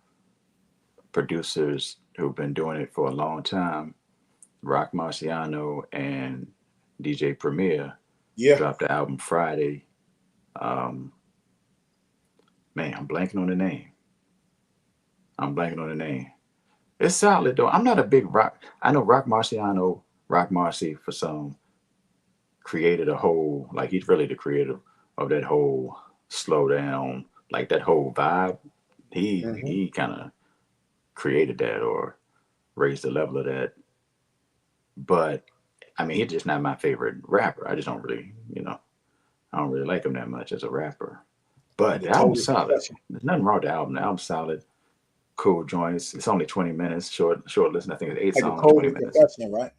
producers who've been doing it for a long time, Rock Marciano and DJ Premier Yeah, dropped the album Friday. Um, Man, I'm blanking on the name. I'm blanking on the name. It's solid though. I'm not a big rock. I know Rock Marciano, Rock Marcy for some created a whole like he's really the creator of that whole slow down like that whole vibe. hmm He kind of created that or raised the level of that. But I mean, he's just not my favorite rapper. I just don't really, I don't really like him that much as a rapper. But the the album's total solid. profession, There's nothing wrong with the album. The album's solid. Cool joints. It's only 20 minutes. Short listen. I think it's eight like the songs, 20 coldest minutes. profession, right?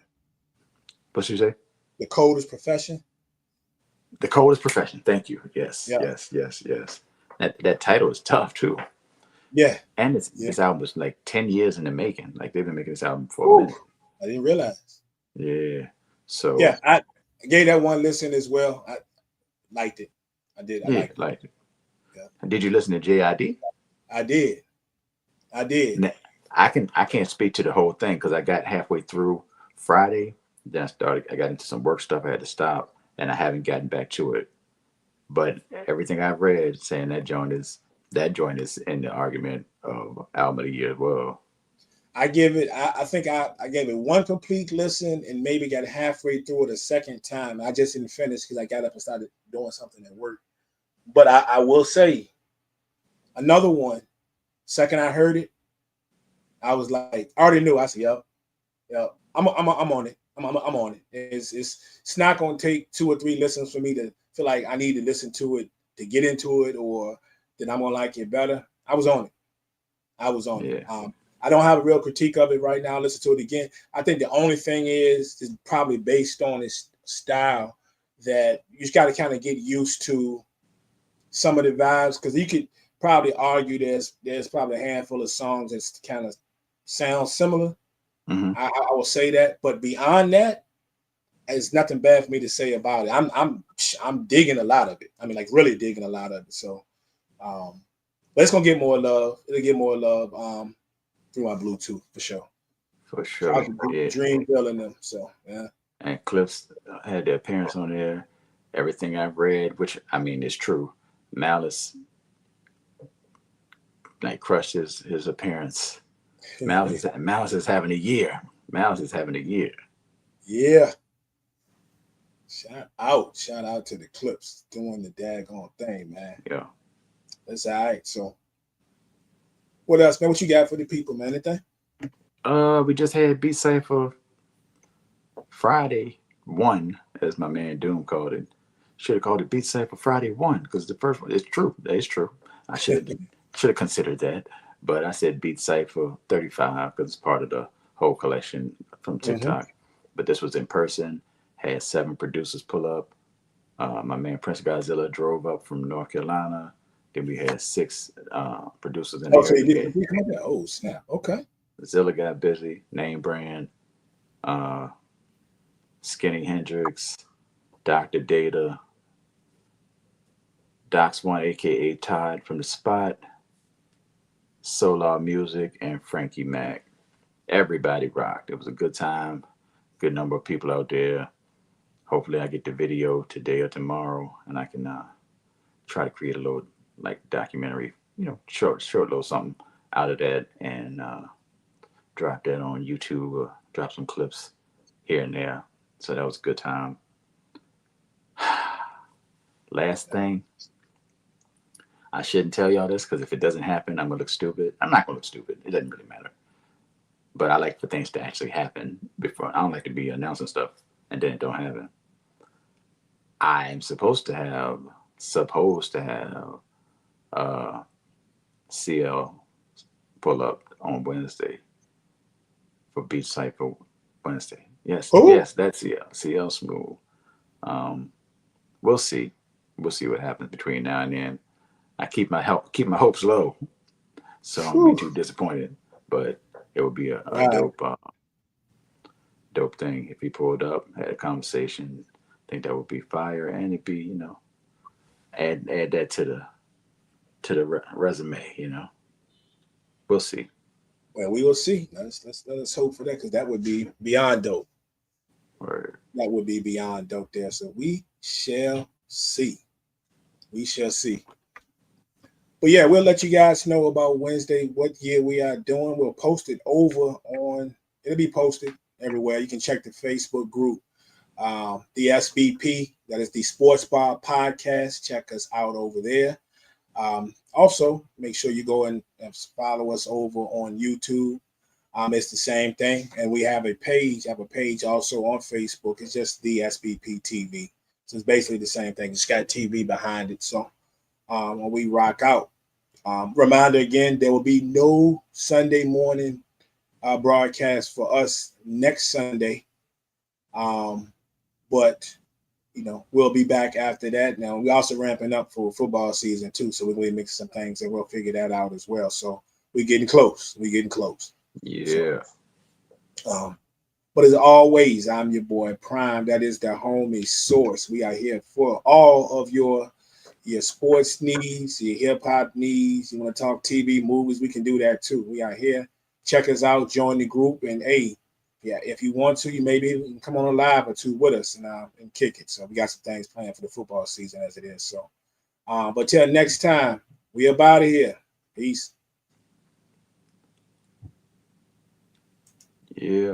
What you say? The coldest profession. The coldest profession. Thank you. Yes, Yeah, yes, yes, yes. That title is tough too. yeah, And yeah. this album was like 10 years in the making. Like they've been making this album for a Whew, minute. I didn't realize. Yeah. So Yeah, I gave that one listen as well. I liked it. I did. I yeah, liked it. like Yeah, did you listen to JID? I did. I did. I can't speak to the whole thing because I got halfway through Friday. Then I got into some work stuff. I had to stop, and I haven't gotten back to it. But everything I've read saying that joint is in the argument of album of the year as well. I give it. I think I gave it one complete listen and maybe got halfway through it a second time. I just didn't finish because I got up and started doing something at work. But I will say another one. Second I heard it, I was like, I already knew. I said, "Yo, yo, I'm on it. I'm on it. It's not going to take two or three listens for me to feel like I need to listen to it to get into it or that I'm gonna like it better. I was on it. I was on it. Yeah. I don't have a real critique of it right now. Listen to it again. I think the only thing is probably based on its style that you just got to kind of get used to some of the vibes because you could probably argue there's probably a handful of songs that kind of sound similar. Hmm. I will say that, but beyond that, it's nothing bad for me to say about it. I'm digging a lot of it. I mean, like really digging a lot of it. So, but it's gonna get more love. It'll get more love through my Bluetooth for sure. For Shout out sure. to Yeah. Dreamville and them. So yeah, And Clips had their appearance on there. Everything I've read, which I mean is true. Malice like crushed his appearance. Malice is having a year. Malice is having a year. yeah. Shout out to the Clips doing the daggone thing, man. Yeah. That's all right. So, what else, man? What you got for the people, man? Anything? We just had Beat Cypher Friday. one, as my man Doom called it. Should have called it Beat Cypher Friday 1 because the first one is true. That is true. I should have considered that, but I said Beat Cypher 35 because it's part of the whole collection from Hmm. TikTok. But this was in person. Had 7 producers pull up. My man Prince Godzilla drove up from North Carolina. Then we had 6 producers in Oh, there. so you We did had produce that? Oh, snap. Okay. Zilla got busy, Name Brand, uh, Skinny Hendrix, Dr. Data, Docs One, aka Todd from the Spot, Solar Music, and Frankie Mac. Everybody rocked. It was a good time. Good number of people out there. Hopefully, I get the video today or tomorrow, and I can try to create a little like documentary, short little something out of that, and drop that on YouTube or drop some clips here and there. So that was a good time. Last thing, I shouldn't tell y'all this because if it doesn't happen, I'm gonna look stupid. I'm not gonna look stupid. It doesn't really matter. But I like for things to actually happen before. I don't like to be announcing stuff and then it don't happen. I'm supposed to have uh CL pull up on Wednesday for Beach Site for Wednesday. Yes, Who? yes, that's CL. CL Smooth. Um, we'll see. We'll see what happens between now and then. I keep my hopes low, so I don't be Whew. too disappointed. But it would be a Wow. dope thing if he pulled up, had a conversation. I think that would be fire, and it'd be add that to the resume. We'll see. Well, we will see. Let us hope for that because that would be beyond dope. Or That would be beyond dope there. So we shall see. We shall see. But yeah, we'll let you guys know about Wednesday, what year we are doing. We'll post it over on, it'll be posted everywhere. You can check the Facebook group, the SBP, that is the Sports Bar Podcast. Check us out over there. Also, make sure you go and follow us over on YouTube. It's the same thing. And we have a page. I have a page also on Facebook. It's just the SBP TV. So it's basically the same thing. It's got TV behind it. So when we rock out. Reminder again, there will be no Sunday morning broadcast for us next Sunday. But we'll be back after that. Now we're also ramping up for football season too, so we're going to mix some things and we'll figure that out as well. So we're getting close. We're getting close. So, yeah, but as always, I'm your boy Prime. That is the homie source. We are here for all of your sports needs, your hip hop needs. You want to talk TV, movies, we can do that too. We are here. Check us out, join the group, and hey, yeah, if you want to, you maybe come on a live or two with us and kick it. So we got some things planned for the football season as it is. So, but till next time, we up out of here. Peace. yeah.